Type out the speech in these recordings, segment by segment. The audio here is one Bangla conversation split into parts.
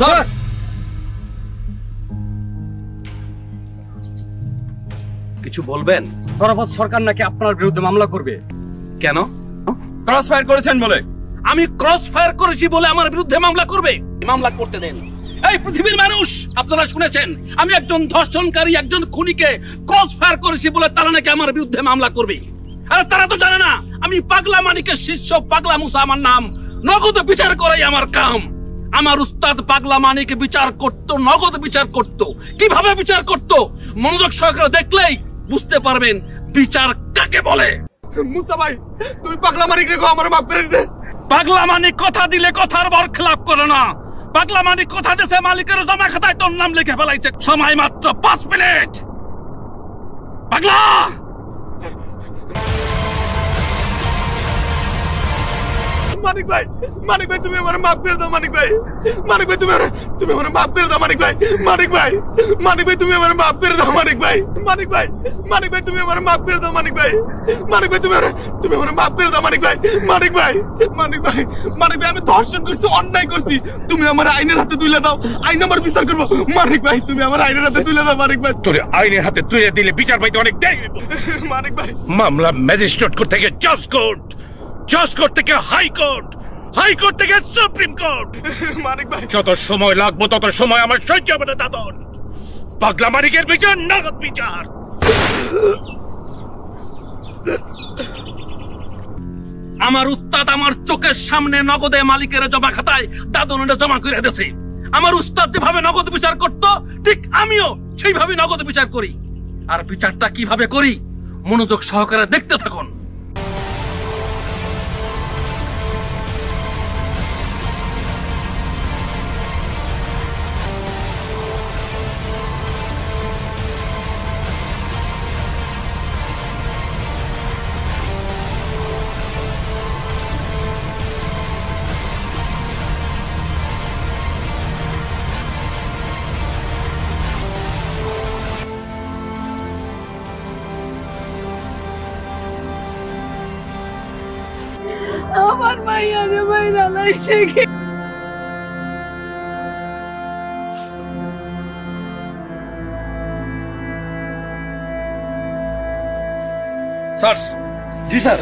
স্যার কিছু বলবেন? শরাফত সরকার নাকি আপনার বিরুদ্ধে মামলা করবে। কেন? ক্রস ফায়ার করেছেন বলে। আমি ক্রস ফায়ার করেছি বলে আমার বিরুদ্ধে মামলা করবে? মামলা করতে দেন। এই পৃথিবীর মানুষ, আপনারা শুনেছেন আমি একজন ধর্ষণকারী, একজন খুনিকে ক্রস ফায়ার করেছি বলে তারা নাকি আমার বিরুদ্ধে মামলা করবে। আর তারা তো জানে না আমি পাগলা মানিকের শিষ্য পাগলা মুসা আমার নাম। নগদ বিচার করাই আমার কাম। আমার উস্তাদ পাগলা মানিক বিচার করত, নগদ বিচার করত। কিভাবে বিচার করত মনোযোগ সহকারে দেখলেই বুঝতে পারবেন বিচার কাকে বলে। মুসা ভাই তুমি পাগলা মানিক রেখো, আমার মাফ করে দে। পাগলা মানিক কথা দিলে কথার বরখেলাপ করে না। পাগলা মানিক কথা দিয়েছে মালিকের জমা খাতায় তোর নাম লিখে ফেলাইছে। সময় মাত্র 5 মিনিট। পাগলা মানিক ভাই, মানিক ভাই তুমি আমার মাফ করে দাও। মানিক ভাই, মানিক ভাই তুমি আমার মাফ করে দাও। মানিক ভাই, মানিক ভাই, মানিক ভাই তুমি আমার মাফ করে দাও। মানিক ভাই, মানিক ভাই, মানিক ভাই তুমি আমার মাফ করে দাও। মানিক ভাই, মানিক ভাই তুমি আমার মাফ করে দাও। মানিক ভাই, মানিক ভাই, মানিক ভাই, মানিক ভাই আমি ধর্ষণ করছি, অন্যায় করছি, তুমি আমার আইনের হাতে তুলে দাও। আইন আমার বিচার করবো। মানিক ভাই তুমি আমার আইনের হাতে তুলে দাও। মানিক ভাই তোর আইনের হাতে তুলে দিলে বিচার পাইতে অনেক দেরি। মানিক ভাই মামলা ম্যাজিস্ট্রেট কোর্ট থেকে জজ কোর্ট, জজ কোর্ট থেকে হাইকোর্ট, হাইকোর্ট থেকে সুপ্রিম কোর্ট। মানিক ভাই যত সময় লাগবে তত সময় আমার সহ্য হবে না দাদন। পাগলা মানিকের বিচার নগদ বিচার। আমার উস্তাদ আমার চোখের সামনে নগদে মালিকের জমা খাতায় দাদনটা জমা করে দিয়েছে। আমার উস্তাদ যেভাবে নগদ বিচার করত ঠিক আমিও সেইভাবে নগদ বিচার করি। আর বিচারটা কিভাবে করি মনোযোগ সহকারে দেখতে থাকুন। আমার মাইয়ারে মাইরা লাইছে কি? স্যার জি স্যার।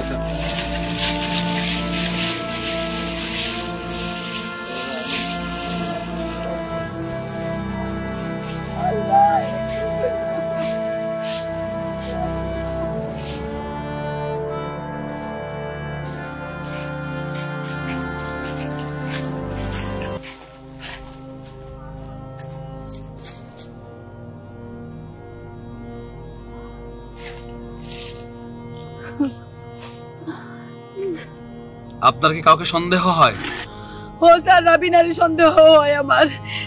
আপনার কি কাউকে সন্দেহ হয়? ও স্যার রাবিনারে সন্দেহ হয় আমার।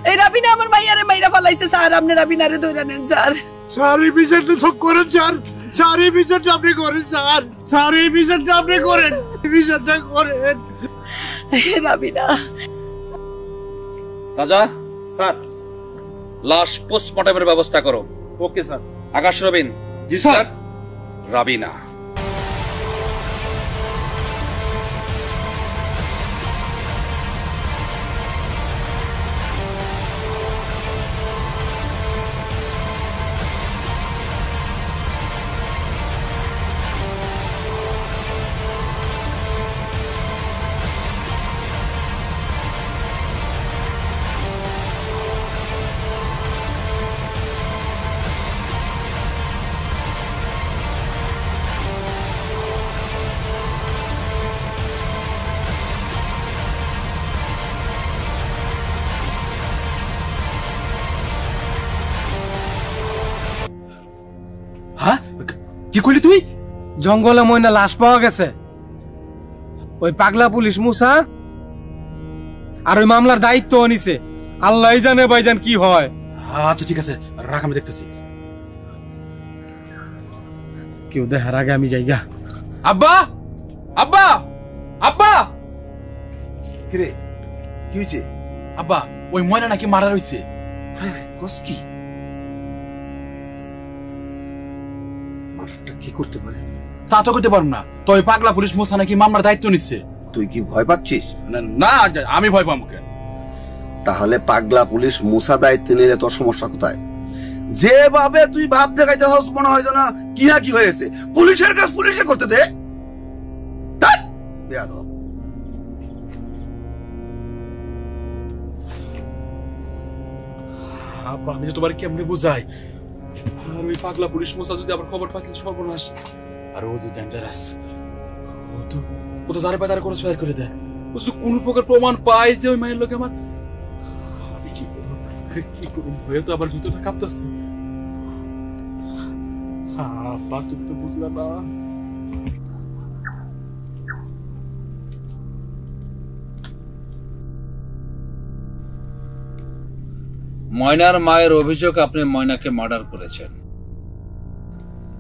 এই রাবিনা আমার মাইয়ারে মাইরা ফেলাইছে স্যার। আপনি রাবিনারে ধরে নেন স্যার। স্যার এই বিচারটা সব করেন স্যার। স্যার এই বিচারটা আপনি করেন স্যার। স্যার এই বিচারটা আপনি করেন, বিচারটা করেন। রাবিনা রাজা স্যার লাশ পোস্টমর্টমের ব্যবস্থা করো। Okay sir. আকাশ রবিন জি স্যার। রাবিনা কি করলি তুই? জঙ্গলে ময়না লাশ পাওয়া গেছে। ওই পাগলা পুলিশ মুসা আর ওই মামলার দায়িত্ব নিছে। আল্লাহ জানে ভাইজান কি হয়। আচ্ছা ঠিক আছে রাখ, আমি দেখতেছি। কেউ দেখার আগে আমি যাইগা। আব্বা, আব্বা, আব্বা। কিরে কি হয়েছে? আব্বা ওই ময়না নাকি মারা রয়েছে। হ্যাঁ কস কি? কি করতে পারে? তা তো করতে পারবো না। তো ওই পাগলা পুলিশ মুসা নাকি মামলার দায়িত্ব নিচ্ছে। তুই কি ভয় পাচ্ছিস? না আমি ভয় পাবো কেন? তাহলে পাগলা পুলিশ মুসা দায়িত্ব নিলে তোর সমস্যা কোথায়? যেভাবে তুই ভাব দেখাইতে হস মনে হয় না কি না কি হয়েছে, পুলিশের কাজ পুলিশে করতে দে। আমি তো তোমার কেমনে বুঝাই, আর ওই পাগলা পুলিশ মুসা যদি আবার খবর পাইলে সর্বনাশ। আর ও যে ডেঞ্জারাস, ও তো যারে পায় তারা করে শেয়ার করে দেয়। ও যদি কোন প্রকার প্রমাণ পায় যে ওই মায়ের লোক আমার, আমি কি করবো হয়ে তো আবার ভিতরটা কাঁপতেছে। আপা তুমি তো বুঝলা না। ময়নার মায়ের অভিযোগ আপনি ময়নাকে মার্ডার করেছেন,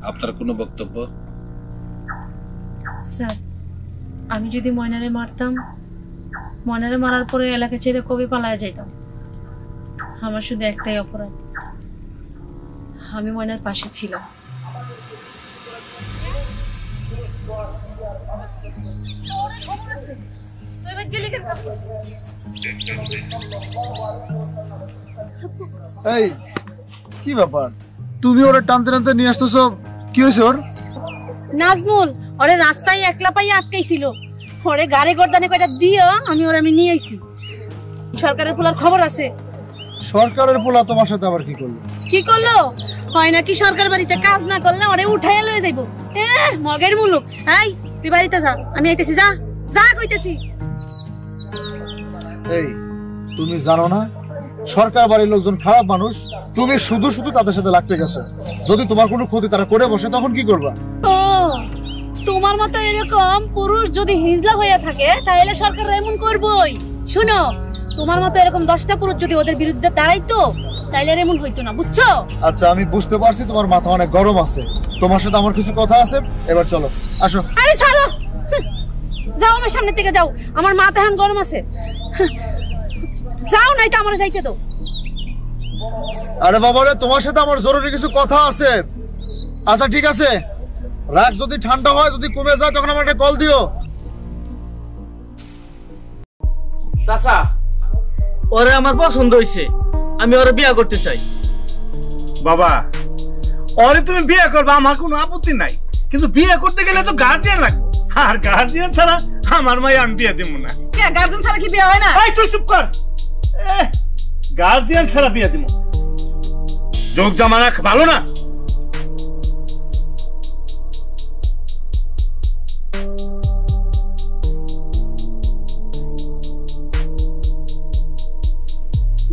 আপনার কোনো বক্তব্য? স্যার, আমি যদি ময়নারে মারতাম, ময়নারে মারার পরে এলাকা ছেড়ে কবে পালায় যাইতাম। আমার শুধু একটাই অপরাধ, আমি ময়নার পাশে ছিলাম। এই কি ব্যাপার, তুমি ওরে টানতে টানতে নিয়ে আসতেছো, কি হয়েছে ওর? নাজমুল ওরে রাস্তায় একলা পাইয়া আটকাইছিল, ওরে গাড়ি গর্দানে কয়টা দিও আমি নিয়ে আইছি। সরকারের পোলার খবর আছে। সরকারের পোলা তোমার সাথে আবার কি করলো? কি করলো হয় নাকি সরকার বাড়িতে কাজ না করলে ওরে উঠাইয়া লয়ে যাইবো। মগের মুলুক, এই তুই বাড়িতে যা, আমি আইতেছি। যা যা কইতেছি। এই তুমি জানো না সরকার বাড়ির লোকজন খারাপ মানুষ, তুমি শুধু শুধু তাদের সাথে লাগতে গেছো। যদি তোমার কোনো ক্ষতি তারা করে বসে তখন কি করবা? ও তোমার মতো এরকম পুরুষ যদি হিজলা হয়ে থাকে তাহলে সরকার এমন করবই। শুনো, তোমার মতো এরকম 10টা পুরুষ যদি ওদের বিরুদ্ধে দাঁড়াইতো তাহলে এমন হইতো না, বুঝছো? আচ্ছা আমি বুঝতে পারছি তোমার মাথা অনেক গরম আছে, তোমার সাথে আমার কিছু কথা আছে, এবার চলো আসো। আরে ছাড়ো, যাও আমার সামনে থেকে যাও, আমার মাথা এখন গরম আছে। যাও নাই তো আমার যাইতে দাও। আরে বাবা রে, তোমার সাথে আমার জরুরি কিছু কথা আছে। আচ্ছা ঠিক আছে, রাগ যদি ঠান্ডা হয়, যদি কমে যায় তখন আমার একটা কল দিও। চাচা, ওরে আমার পছন্দ হইছে, আমি ওরে বিয়ে করতে চাই। বাবা, ওরে তুমি বিয়ে করবে আমার কোনো আপত্তি নাই, কিন্তু বিয়ে করতে গেলে তো গার্জিয়ান লাগবে, আর গার্জিয়ান ছাড়া আমার মাই আমি বিয়ে দিব না। কে গার্জিয়ান ছাড়া কি বিয়ে হয় না? এই তুই চুপ কর, গার্জিয়ান ছাড়া বিয়ে দিব? যোগ জামানা ভালো না?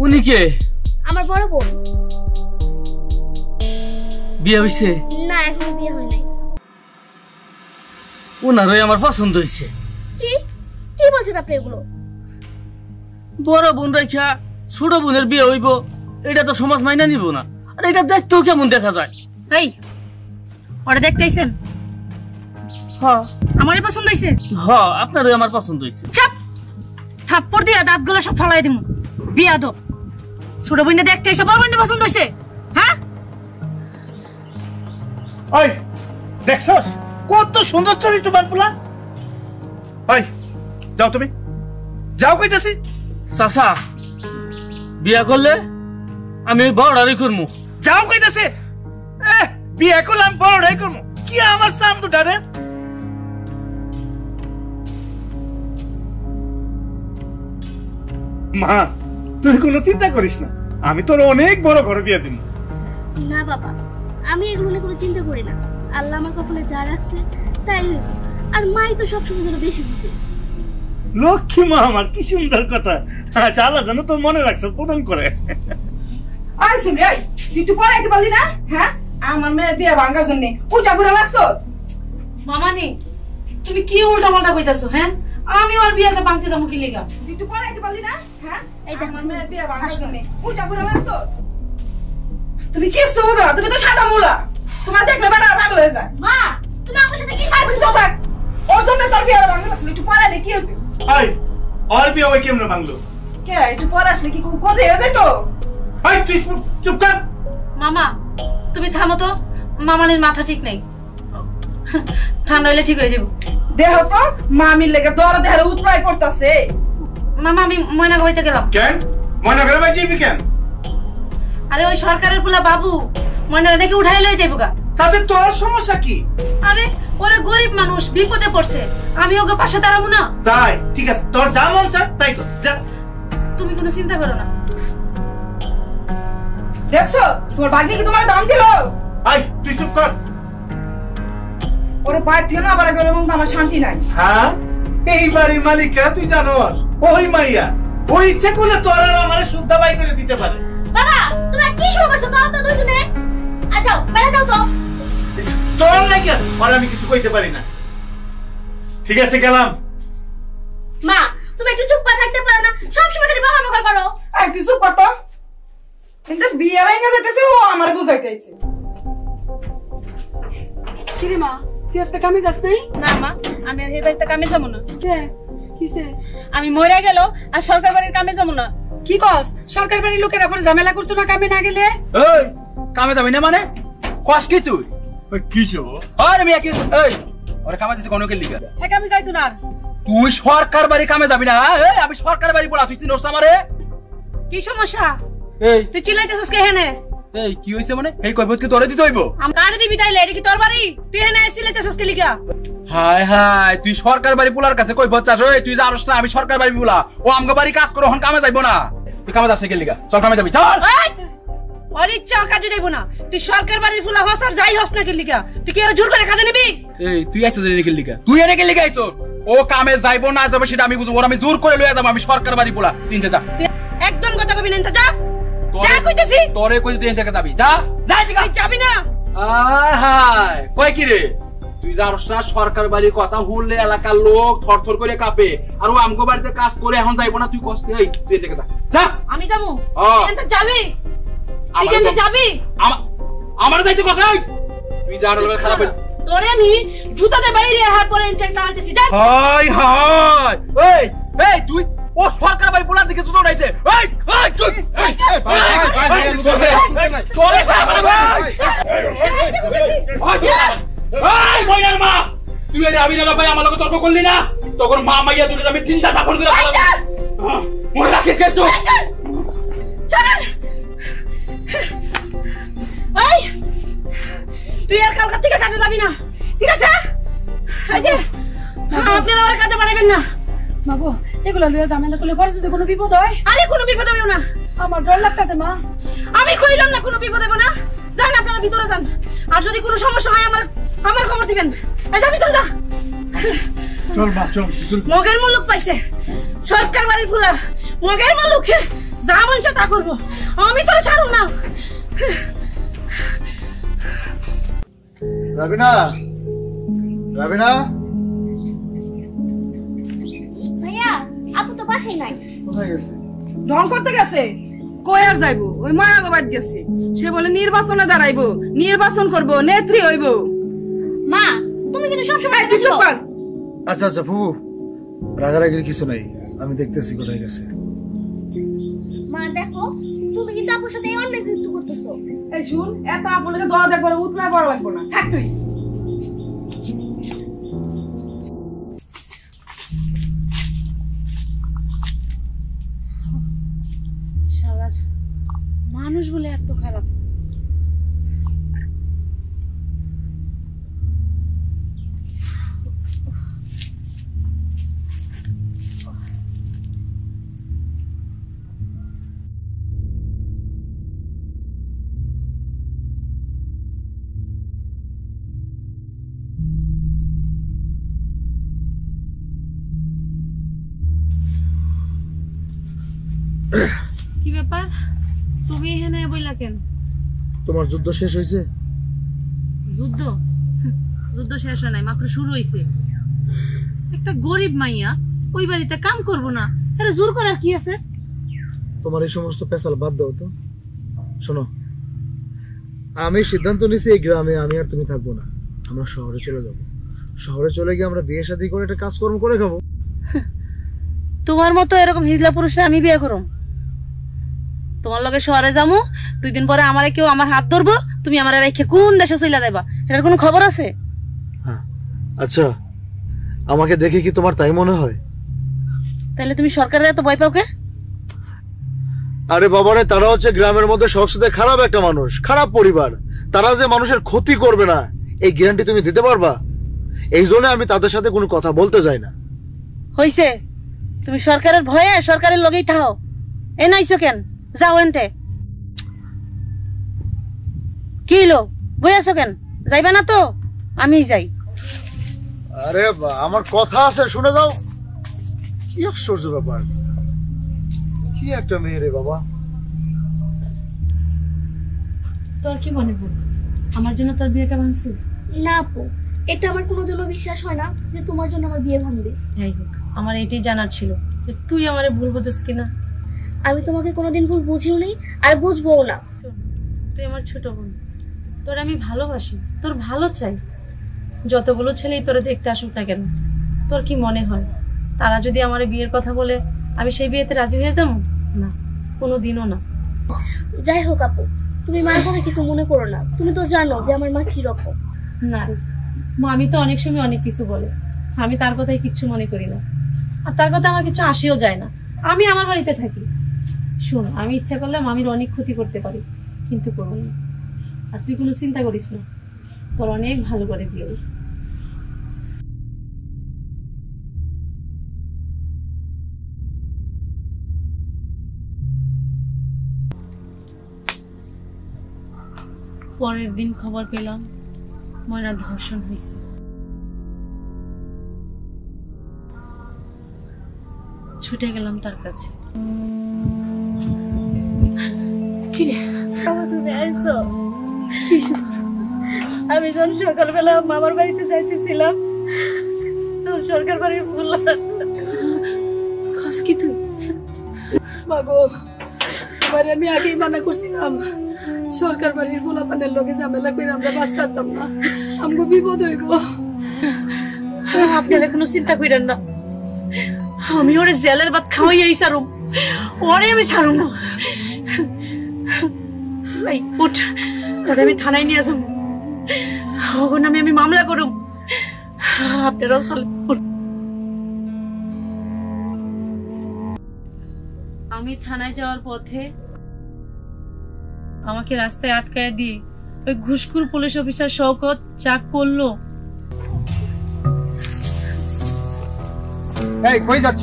উনি কে? আমার বড় বোন। বিয়ে হইছে? না, এখনো বিয়ে হয় নাই। উনারই আমার পছন্দ হইছে। কি কি বলছেন আপনি এগুলো? বড় বোন রাখা ছোট বোনের বিয়ে হইব, এটা তো সমাজ মাইনা নিব না। আর এটা দেখতেও কেমন দেখা যায়। এই ওরে দেখতেইছেন? হ্যাঁ, আমারই পছন্দ হইছে। হ্যাঁ, আপনারই আমার পছন্দ হইছে। চাপ, থাপ্পড় দিয়া দাঁতগুলো সব ফালাই দিমু। বিয়া দো, ছোট বোনটা দেখতে এসে বড় বোনটা পছন্দ হইছে? হ্যাঁ, ওই দেখছস কত সুন্দর স্টোরি তোমার পোলা। ওই যাও, তুমি যাও কইতাছি। চাচা, বিয়া করলে আমি বড়ারই করবো। যাও কইতাছে, বিয়ে করলাম বড়াই করবো, কি আমার সাম তো ডারে। মা তুই কোনো চিন্তা করিস না, আমি তোর অনেক বড় ঘরে বিয়ে দিব। না বাবা, আমি এগুলো নিয়ে কোনো চিন্তা করি না। আল্লাহ আমার কপালে যা রাখছে তাই হইব। আর মাই তো সবসময় যেন বেশি বুঝে। লক্ষ্মী মা আমার, কি সুন্দর কথা। আচ্ছা আল্লাহ যেন তোর মনে রাখছো, পূরণ করে। আই সিমি, আই তুই তো পড়াইতে পারলি না? হ্যাঁ, আমার মেয়ের বিয়ে ভাঙার জন্য উল্টা পুরা লাগছো। মামানি তুমি কি উল্টা পাল্টা কইতাছো? হ্যাঁ, আমি ওর বিয়াতে ভাঙতে যাবো কি লিগা? তুই তো পড়াইতে পারলি না? হ্যাঁ, এই দেখ আমার মেয়ের বিয়ে ভাঙার জন্য উল্টা পুরা লাগছো। তুমি কি বোঝো না? তুমি তো সাদা মুলা, তোমার দেখলে বেটা পাগল হয়ে যায়। মা তুমি আমার সাথে কি আর বুঝছো থাক, ওর জন্য তোর বিয়ে ভাঙা লাগছিল। একটু পড়াইলে কি হতো? এই ওর বিয়ে ওই কেমনে ভাঙলো? কে একটু পড়া আসলে কি খুব কথা হয়ে যায় তো? এই তুই চুপ কর। মামা তুমি থামো তো, মামানির মাথা ঠিক নেই, ঠান্ডা হইলে ঠিক হয়ে যাবো। দেহ তো মামির লেগে দর দেহের উতলাই পড়তাছে। মামা আমি ময়না গাইতে গেলাম। কেন ময়না ঘরে ভাই যাবি কেন? আরে ওই সরকারের পোলা বাবু ময়না নাকি উঠাই লয়ে যাইব গা। তাতে তোর সমস্যা কি? আরে ওরা গরিব মানুষ, বিপদে পড়ছে, আমি ওকে পাশে দাঁড়াবো না? তাই ঠিক আছে, তোর যা মন চায় তাই কর, যা। তুমি কোনো চিন্তা করো না। দেখছো তোমার ভাগ্নে কি তোমার দাম দিল? আই তুই চুপ কর। ওরে পায়ের থেকে না বাড়া গেলে আমার শান্তি নাই। হ্যাঁ, এই বাড়ির মালিকরা তুই জানো, ওই মাইয়া ওই ইচ্ছে করলে তোর আর আমারে শুদ্ধা বাই করে দিতে পারে। বাবা তোমরা কি শুরু করছো? তো দুজনে আচ্ছা বাইরে যাও তো। তোর নাকি আর আমি কিছু কইতে পারি না। ঠিক আছে গেলাম। মা তুমি একটু চুপ করে থাকতে পারো না? সব সময় খালি বাবা বকর করো। এই তুই চুপ কর তো। কিন্তু বিয়ে ভেঙে যেতেছে, ও আমারে বুঝাইতেছে। কিরে মা, তুই আজকে কামে যাস নাই? না মা, আমি আর এই বাড়িতে কামে যাবো না। কে কিসে? আমি মরে গেল আর সরকার বাড়ির কামে যাবো না। কি কস? সরকার বাড়ির লোকেরা পরে ঝামেলা করতো না কামে না গেলে? এই কামে যাবি না মানে কস কি তুই? কিসো আরে মিয়া কি এই ওরে কামে যেতে কোন কে লিগা? হ্যাঁ কামে যাইতো না। তুই সরকার বাড়ি কামে যাবি না? এই আমি সরকার বাড়ি বলা, তুই চিনোস না আমারে? কি সমস্যা? এই তুই চিল্লাইতেছিস কে হেনে? এই কি হইছে মানে? এই কইবত কি তোরে দিতে হইব? আমি কারে দিবি তাইলে? এটা কি তোর বাড়ি? তুই হেনে চিল্লাইতেছিস কে লিগা? হায় হায়, তুই সরকার বাড়ি পোলার কাছে কইবত চাস? ওই তুই জানোস না আমি সরকার বাড়ি পোলা, ও আমগো বাড়ি কাজ করে হন কামে যাইবো না। তুই কামে যাস না কে লিগা? চল কামে যাবি চল। এই ওর ইচ্ছা কাজে দেব না। তুই সরকার বাড়ির ফুলা হস আর যাই হস না কে লিগা? তুই কি আর জোর করে কাজে নিবি? এই তুই আইছস এনে কে লিগা? তুই এনে কে লিগা আইছস? ও কামে যাইবো না যাবে সেটা আমি বুঝবো, ওর আমি জোর করে লইয়া যাবো। আমি সরকার বাড়ি পোলা, তিন যা। একদম কথা কবি না, যা যা কইতেছি। তোরে কই তুই এখান থেকে যাবি? যা যা দিগা। তুই যাবি না? হায় কই কি রে? তুই জানোস না সরকার বাড়ির কথা শুনলে এলাকার লোক থরথর করে কাঁপে, আর ও আমগো বাড়িতে কাজ করে এখন যাইবো না? তুই কষ্ট এই তুই এখান থেকে যা যা। আমি যাবো? হ্যাঁ। তুই এখান যাবি? তুই এখান যাবি? আমার যাইতে কসাই তুই জানো লোক খারাপ হই। তোরে আমি জুতাতে বাইরে হাত পরে এনতে টাইতেছি। যা। হায় হায় এই এই তুই ও সরকার বাড়ি পোলার দিকে জুতো উঠাইছে। এই এই তুই এই তোরে এই ময়নার মা, তুই এই আবির ভাই আমার লগে তর্ক করলি না? তখন মা মাইয়া দুটো আমি চিন্তা দাফন করে ফেলাম। মনে রাখিস কিন্তু চলেন। এই তুই আর কালকা থেকে কাজে যাবি না, ঠিক আছে? এই যে আপনারা আর কাজে বাড়াবেন না। মাগো এগুলো লইয়া ঝামেলা করলে পরে যদি কোনো বিপদ হয়? আরে কোনো বিপদ হবে না, আমার ডর লাগতেছে মা। আমি কইলাম না কোনো বিপদ হবে না। যান আপনারা ভিতরে যান, আর যদি কোনো সমস্যা হয় আমার খবর দিবেন। এই যা ভিতরে যা। চল মা চল। মগের মুলুক পাইছে সরকার বাড়ির ফুলা, মগের মুলুক যা বলছে তা করবো, আমি তোরা ছাড়ব না। রাবিনা, রাবিনা ভাইয়া আপু তো বাসায় নাই। কোথায় গেছে? ঢং করতে গেছে। কই আর যাইবো? ওই মায়াগো বাদ গেছে। সে বলে নির্বাচনে দাঁড়াইবো, নির্বাচন করবো, নেত্রী হইব। মা তুমি কিন্তু সব সময় তুই চুপ কর। আচ্ছা আচ্ছা ফুফু, রাগারাগির কিছু নাই, আমি দেখতেছি কোথায় গেছে। মা দেখো তুমি কিন্তু আপুর সাথে অনেক যুদ্ধ করতেছো। এই শুন, এত আপনাকে দোয়া দেখবার উতলা বড় লাগবো না, থাক তুই। শালার মানুষ বলে এত খারাপ। কি ব্যাপার? তুমি এখানে বইলা কেন? তোমার যুদ্ধ শেষ হয়েছে? যুদ্ধ? যুদ্ধ শেষ হয় নাই, মাত্র শুরু হয়েছে। একটা গরিব মাইয়া ওই বাড়িতে কাম করবো না, আরে জোর করার কি আছে? তোমার এই সমস্ত পেশাল বাদ দাও তো। শোনো, আমি সিদ্ধান্ত নিছি এই গ্রামে আমি আর তুমি থাকবো না, আমরা শহরে চলে যাব। শহরে চলে গিয়ে আমরা বিয়ে শাদী করে একটা কাজকর্ম করে খাবো। তোমার মতো এরকম হিজলা পুরুষরা আমি বিয়ে করব? তোমার লগে শহরে যামু, 2 দিন পরে আমারে কেউ আমার হাত ধরবো, তুমি আমারে রেখে কোন দেশে চলে যাবা, এটার কোনো খবর আছে? হ্যাঁ আচ্ছা, আমাকে দেখে কি তোমার তাই মনে হয়? তাহলে তুমি সরকারের এত ভয় পাও কে? আরে বাবারে, তারা হচ্ছে গ্রামের মধ্যে সবচেয়ে খারাপ একটা মানুষ, খারাপ পরিবার। তারা যে মানুষের ক্ষতি করবে না এই গ্যারান্টি তুমি দিতে পারবা? এই জন্য আমি তাদের সাথে কোনো কথা বলতে যাই না। হইছে, তুমি সরকারের ভয়ে সরকারের লগেই থাও। এ নাইছো কেন? যাও এনতে। কি হলো, বই আছো কেন? যাইবা না তো? আমি যাই। আরে আমার কথা আছে, শুনে যাও। কি আশ্চর্য ব্যাপার, কি একটা মেয়ে রে বাবা। তোর কি মনে পড়ল আমার জন্য তোর বিয়েটা ভাঙছি? না আপু, এটা আমার কোনোদিনও বিশ্বাস হয় না যে তোমার জন্য আমার বিয়ে ভাঙবে। যাই হোক, আমার এটাই জানার ছিল যে তুই আমারে ভুল বুঝছিস কিনা। আমি তোমাকে কোনোদিন ভুল বুঝিও নি আর বুঝবো না। তুই আমার ছোট বোন, তোর আমি ভালোবাসি, তোর ভালো চাই। যতগুলো ছেলেই তোরে দেখতে আসুক না কেন, তোর কি মনে হয় তারা যদি আমার বিয়ের কথা বলে আমি সেই বিয়েতে রাজি হয়ে যাবো? না, কোনোদিনও না। যাই হোক আপু, তুমি মায়ের কথা কিছু মনে করো না। তুমি তো জানো যে আমার মা কি রকম। না রে মা, আমি তো অনেক সময় অনেক কিছু বলে, আমি তার কথাই কিচ্ছু মনে করি না, আর তার কথা আমার কিছু আসেও যায় না। আমি আমার বাড়িতে থাকি। শোন, আমি ইচ্ছা করলে মামির অনেক ক্ষতি করতে পারি, কিন্তু করবো না। আর তুই কোনো চিন্তা করিস না, তোর অনেক ভালো করে বিয়ে। পরের দিন খবর পেলাম ময়না ধর্ষণ হয়েছে। ছুটে গেলাম তার কাছে। আমি যখন সকালবেলা মামার বাড়িতে যাইতেছিলাম, সরকার বাড়ির বললাম কি তুই মাগো, তোমার আমি আগেই মানা করছিলাম সরকার বাড়ির পোলাপানের লোকে ঝামেলা করে আমরা বাঁচতাম না, আমগো বিপদ হইব। আপনারা কোনো চিন্তা করেন না, আমি ওরে জেলের ভাত খাওয়াই সারুম, ওরে আমি সারুম না। উঠ, আমি থানায় নিয়ে আসুন, ওর নামে আমি মামলা করুম। আপনারাও চলে। আমি থানায় যাওয়ার পথে আমাকে রাস্তায় আটকায় দিয়ে ওই ঘুষখোর পুলিশ অফিসার শওকত চাক করলো। এই কই যাচ্ছ?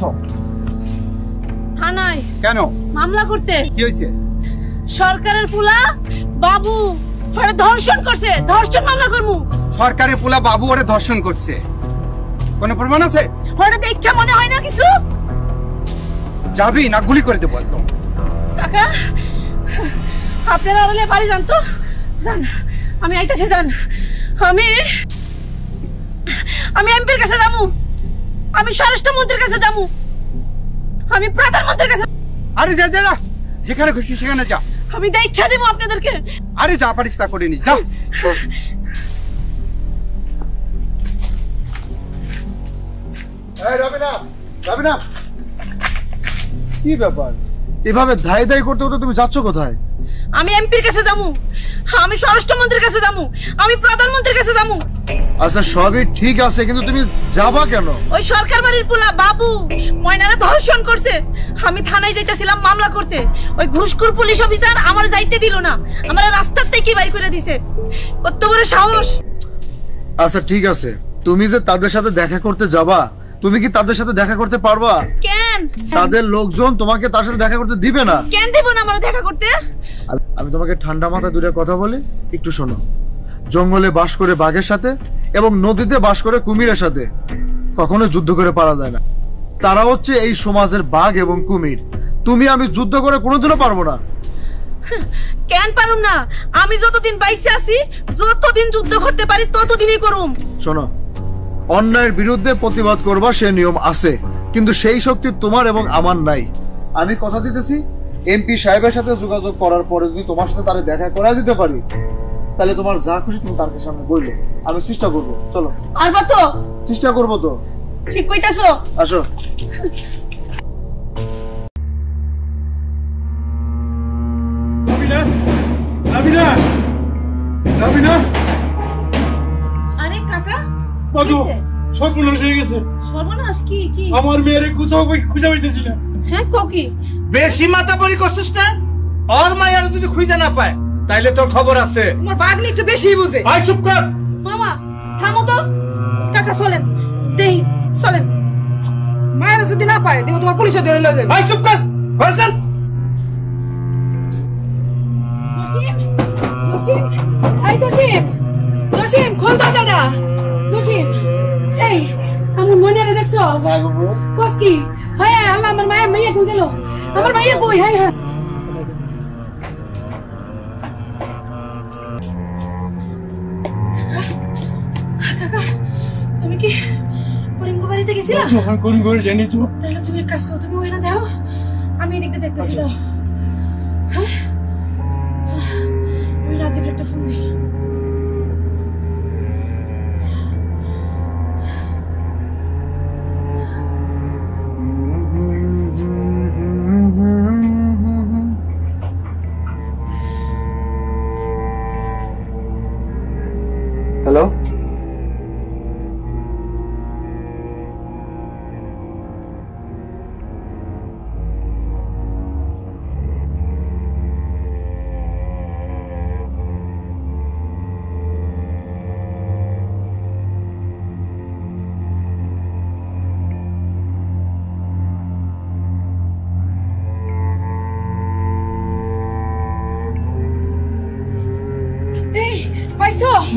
থানায়। কেন? মামলা করতে। কি হয়েছে? সরকারের পুলা বাবু ওরে ধর্ষণ করছে, ধর্ষণ মামলা করমু। সরকারের পুলা বাবু ওরে ধর্ষণ করছে, কোনো প্রমাণ আছে? ওরে দেখে মনে হয় না কিছু। যাবি না গুলি করে দেবো একদম। কাকা, আপনারা হলে বাড়ি যান তো, যান। আমি আইতেছি, যান। আমি এমপির কাছে যাবো, আমি স্বরাষ্ট্রমন্ত্রীর কাছে যাবো, আমি প্রধানমন্ত্রীর কাছে। আরে যা যা, যেখানে খুশি সেখানে যা। আমি দেখা দেবো আপনাদেরকে। আরে যা পারিস তা করে নিস, যা। রাবিনা, কি ব্যাপার? এভাবে ধাই ধাই করতে করতে তুমি যাচ্ছ কোথায়? আমি এমপির কাছে যাবো, আমি স্বরাষ্ট্রমন্ত্রীর কাছে যাবো, আমি প্রধানমন্ত্রীর কাছে যাবো। আচ্ছা সবই ঠিক আছে, কিন্তু তুমি যাবা কেন? ওই সরকার বাড়ির পোলা বাবু ময়নারে ধর্ষণ করছে, আমি থানায় যাইতেছিলাম মামলা করতে। ওই ঘুষখোর পুলিশ অফিসার আমার যাইতে দিল না, আমার রাস্তার থেকে বাইর করে দিছে। কত বড় সাহস! আচ্ছা ঠিক আছে, তুমি যে তাদের সাথে দেখা করতে যাবা, তুমি কি তাদের সাথে দেখা করতে পারবা? কেন? তাদের লোকজন তোমাকে তার সাথে দেখা করতে দিবে না। কেন দিব না আমার দেখা করতে? আমি তোমাকে ঠান্ডা মাথায় দুটো কথা বলি, একটু শোনো। জঙ্গলে বাস করে বাঘের সাথে এবং নদীতে বাস করে কুমিরের সাথে কখনো যুদ্ধ করে পারা যায় না। তারা হচ্ছে এই সমাজের বাঘ এবং কুমির। তুমি আমি যুদ্ধ করে কোনোদিনও পারবো না। কেন পারুম না? আমি যতদিন বাইসে আছি, যতদিন যুদ্ধ করতে পারি ততদিনই করুম। শোনো, অন্যায়ের বিরুদ্ধে প্রতিবাদ করবা সে নিয়ম আছে, কিন্তু সেই শক্তি তোমার এবং আমার নাই। আমি কথা দিতেছি, এমপি সাহেবের সাথে যোগাযোগ করার পরে যদি তোমার সাথে তারে দেখা করা দিতে পারি, তাহলে তোমার যা খুশি তুমি তার সামনে বললে, আমি চেষ্টা করবো। চলো। আসবা তো? চেষ্টা করবো তো। ঠিক কইতাছো? আসো। আরে কাকা, সর্বনাশ হয়ে গেছে। সর্বনাশ? কি কি? আমার মেয়ের কোথাও খুঁজে পাইতেছি না। হ্যাঁ, কি বেশি মাতাবরি করছিস না? ওর মায়ের যদি খুঁজে না পায় তাইলে তোর খবর আছে। তোমার বাগনি একটু বেশি বুঝে। ভাই চুপ কর। মামা থামো তো। কাকা চলেন, দেই চলেন। মায়ের যদি না পায় দেখো তোমার পুলিশে ধরে লয়ে যাবে। ভাই চুপ কর, ঘরে চল। জসিম, জসিম, এই জসিম, জসিম খোল দরজাটা। জসিম, এই আমার মনে দেখছো? কস কি? হায় আল্লাহ, আমার মাইয়া কই গেল? আমার মাইয়া কই? হায় হায়। কাকা তুমি কি করিমগো বাড়িতে গেছিলা? করিম করে জানি তো। তাহলে তুমি এক কাজ করো, তুমি ওই না দাও, আমি এদিকে দেখতেছি। দাও। হ্যাঁ, আমি রাজীবের একটা ফোন দিই। হ্যালো,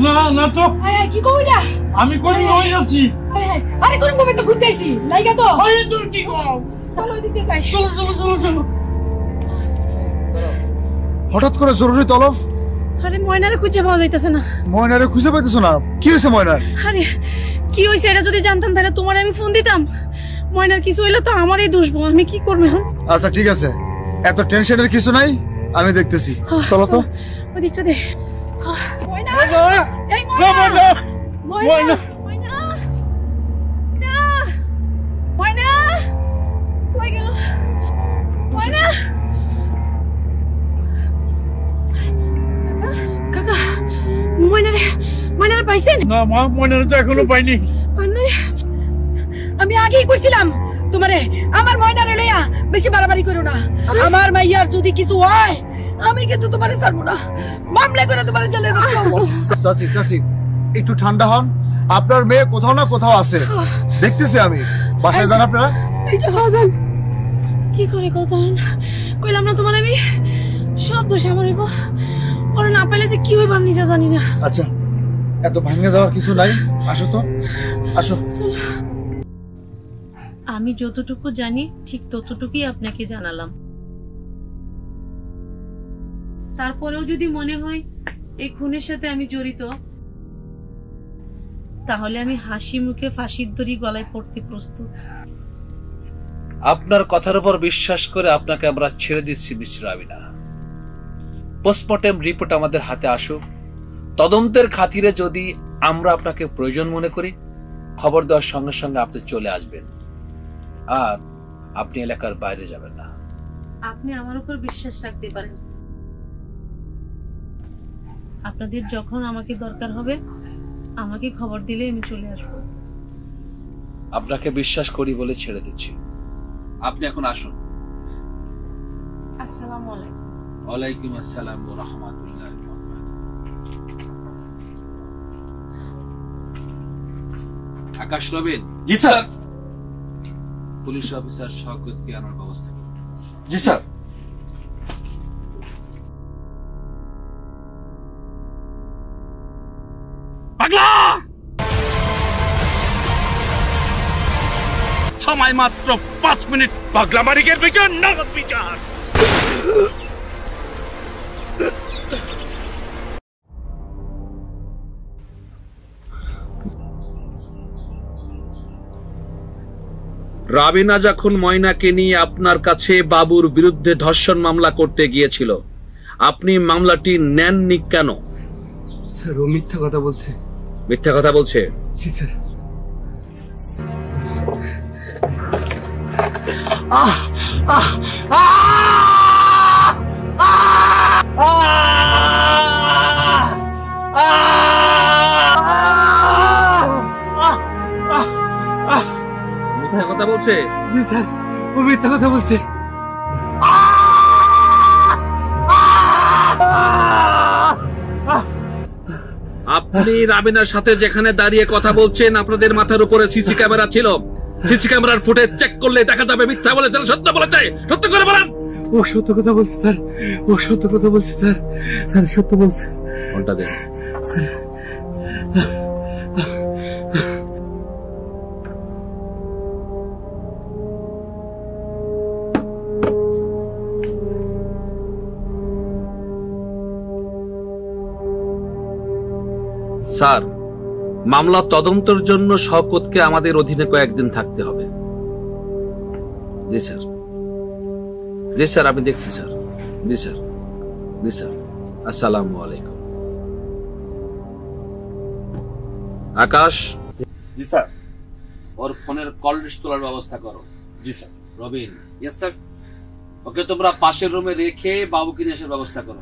না না তো। কি কইরা? আমি করিম হয়ে যাচ্ছি। আরে করিম কবে তো খুঁজতেছি লাইগা তো। আরে তোর কি কও? চলো দিতে যাই। চলো চলো চলো চলো। হঠাৎ করে জরুরি তলব? আরে ময়নারে খুঁজে পাওয়া যাইতেছে না। ময়নারে খুঁজে পাইতেছো না? কি হয়েছে ময়নার? আরে কি হয়েছে এটা যদি জানতাম তাহলে তোমার আমি ফোন দিতাম। ময়নার কিছু হইলে তো আমারই দোষবো, আমি কি করবো এখন? আচ্ছা ঠিক আছে, এত টেনশনের কিছু নাই, আমি দেখতেছি। চলো তো ওই দিকটা দে। ময়না, এই না ময়না, ময়না, ময়না, ময়না, ময়না কই গেল? ময়না, কাকা ময়নারে পাইছেন? না মা, ময়নারে তো এখনো পাইনি। আমি আগেই কইছিলাম তোমারে আমার ময়নারে লইয়া বেশি বাড়াবাড়ি করো না। আমার মাইয়ার যদি কিছু হয় আমি কিন্তু তোমারে ছাড়বো না, মামলা করে তোমারে জেলে রাখবো। চাচি চাচি একটু ঠান্ডা হন, আপনার মেয়ে কোথাও না কোথাও আছে, দেখতেছি আমি। বাসায় যান আপনারা। এই যে হাজান কি করে কথা কইলাম না তোমার আমি সব দোষ আমার হইব। ওরা না পাইলে যে কি হইব আমি নিজে জানি না। আচ্ছা এত ভাঙে যাওয়ার কিছু নাই, আসো তো আসো। আমি যতটুকু জানি ঠিক ততটুকুই আপনাকে জানালাম। তারপরেও যদি মনে হয় এই খুনের সাথে আমি জড়িত, তাহলে আমি হাসি মুখে ফাঁসির দড়ি গলায় পড়তে প্রস্তুত। আপনার কথার উপর বিশ্বাস করে আপনাকে আমরা ছেড়ে দিচ্ছি মিস্টার আমিনা। পোস্টমর্টেম রিপোর্ট আমাদের হাতে আসুক, তদন্তের খাতিরে যদি আমরা আপনাকে প্রয়োজন মনে করি খবর দেওয়ার সঙ্গে সঙ্গে আপনি চলে আসবেন, আর আপনি এলাকার বাইরে যাবেন না। আপনি আমার উপর বিশ্বাস রাখতে পারেন। আপনাদের যখন আমাকে দরকার হবে আমাকে খবর দিলে আমি চলে আসবো। আপনাকে বিশ্বাস করি বলে ছেড়ে দিচ্ছি, আপনি এখন আসুন। আসসালামু আলাইকুম। ওয়ালাইকুম আসসালাম ওয়া রাহমাতুল্লাহি ওয়া বারাকাতুহু। আকাশ রবিন। জি স্যার। পুলিশ অফিসার শওকতকে আনার ব্যবস্থা করুন। জি স্যার। পাগলা, সময় মাত্র 5 মিনিট। পাগলা মারিকের বিচার নগদ বিচার। রাবিনা যখন ময়নাকে নিয়ে আপনার কাছে বাবুর বিরুদ্ধে ধর্ষণ মামলা করতে গিয়েছিল, আপনি মামলাটি নেননি কেন? স্যার ও মিথ্যা কথা বলছে। মিথ্যা কথা বলছে? জি স্যার। মিথ্যা কথা বলছে? জি স্যার, ও মিথ্যা কথা বলছে। আপনি রাবিনার সাথে যেখানে দাঁড়িয়ে কথা বলছেন আপনাদের মাথার উপরে সিসি ক্যামেরা ছিল। সিসি ক্যামেরার ফুটেজ চেক করলে দেখা যাবে মিথ্যা বলেছেন সত্য বলেছে। সত্য করে বলেন। ও সত্য কথা বলছে স্যার, ও সত্য কথা বলছে স্যার, স্যার সত্য বলছে। ফোনটা দেন। স্যার, মামলা তদন্তের জন্য শওকতকে আমাদের অধীনে কয়েকদিন থাকতে হবে। জি স্যার, জি স্যার, আমি দেখছি স্যার। জি স্যার, জি স্যার। আসসালামু আলাইকুম। আকাশ। জি স্যার। ওর ফোনের কল লিস্ট তোলার ব্যবস্থা করো। জি sir. Robin. Yes sir. Okay তোমরা পাশের রুমে রেখে বাবুকে নিয়ে আসার ব্যবস্থা করো।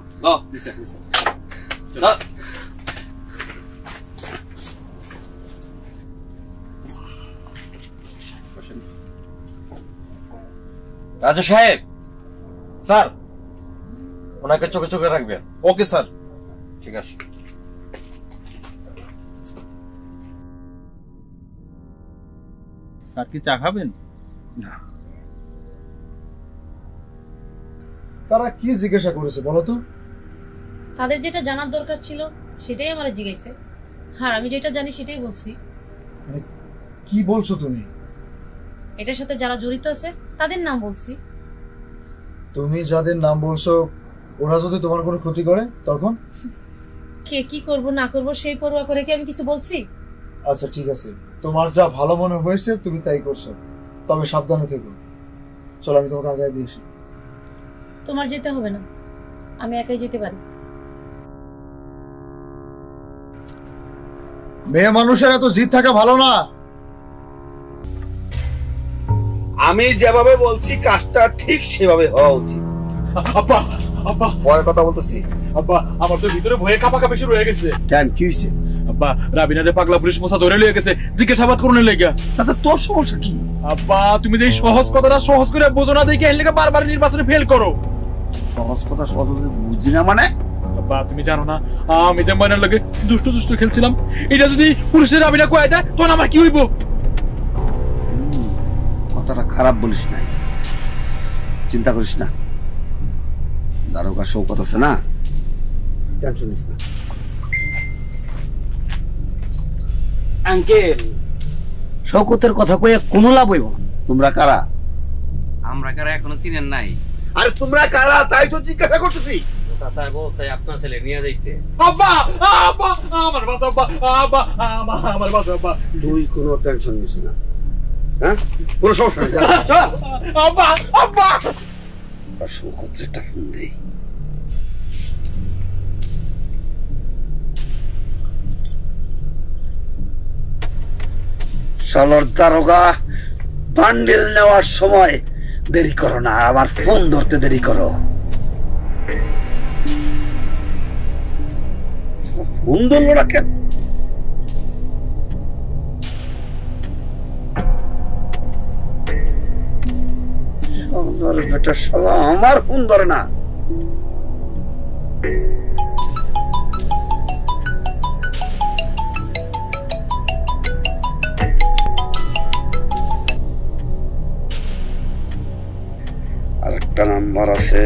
জি স্যার, জি স্যার। চলো। রাজা সাহেব। স্যার, ওনাকে চোখে চোখে রাখবেন। Okay sir. ঠিক আছে। স্যার কি চা খাবেন? না। তারা কি জিজ্ঞাসা করেছে বলো তো? তাদের যেটা জানার দরকার ছিল সেটাই আমার জিজ্ঞাসা, আর আমি যেটা জানি সেটাই বলছি। কি বলছো তুমি? এটার সাথে যারা জড়িত আছে তাদের নাম বলছি। তুমি যাদের নাম বলছো ওরা যদি তোমার কোনো ক্ষতি করে তখন? কে কি করব না করব সেই পরোয়া করে কি আমি কিছু বলছি? আচ্ছা ঠিক আছে, তোমার যা ভালো মনে হয়েছে তুমি তাই করছো, তবে সাবধানে থেকো। চলো আমি তোমাকে আগায় দিয়ে আসি। তোমার যেতে হবে না, আমি একাই যেতে পারি। মেয়ে মানুষের এত জিদ থাকা ভালো না। আমি যেভাবে বলছি কাজটা ঠিক সেভাবে হওয়া উচিত। আব্বা, আব্বা, পরে কথা বলতেছি। আব্বা, আমার তো ভিতরে ভয়ে কাঁপাকাঁপি শুরু হয়ে গেছে। কেন, কি হয়েছে? আব্বা, রাবিনারে পাগলা পুলিশ মোসা ধরে লয়ে গেছে জিজ্ঞাসাবাদ করতে লেগে। তাতে তোর সমস্যা কি? আব্বা, তুমি যে সহজ কথাটা সহজ করে বোঝো না দেখে এর লেগে বারবার নির্বাচনে ফেল করো। সহজ কথা সহজ বুঝি না মানে? আব্বা, তুমি জানো না আমি যে ময়নার লগে দুষ্টু দুষ্টু খেলছিলাম, এটা যদি পুলিশের রাবিনা কয়ে দেয় তখন আমার কি হইব? কথাটা খারাপ বলিস নাই, চিন্তা করিস না। দারোগা শওকত আছে না, টেনশন নিস না। আঙ্কেল, শওকতের কথা কয়ে কোনো লাভ হইব না। তোমরা কারা? আমরা কারা এখনো চিনেন নাই? আরে তোমরা কারা তাই তো জিজ্ঞাসা করতেছি। চাচা বলছে আপনার ছেলে নিয়ে যাইতে। আব্বা, আব্বা, আমার বাবা, আব্বা, আব্বা, আমার বাবা, আব্বা। তুই কোনো টেনশন নিস না, হ্যাঁ? কোনো সমস্যা নেই। আব্বা, আব্বা। শওকত একটা ফোন দেই। শালার দারোগা, বান্ডিল নেওয়ার সময় দেরি করো না, আমার ফোন ধরতে দেরি করো। ফোন ধরলো না কেন? বেটা শালা আমার ফোন ধরে না। আরেকটা নাম্বার আছে,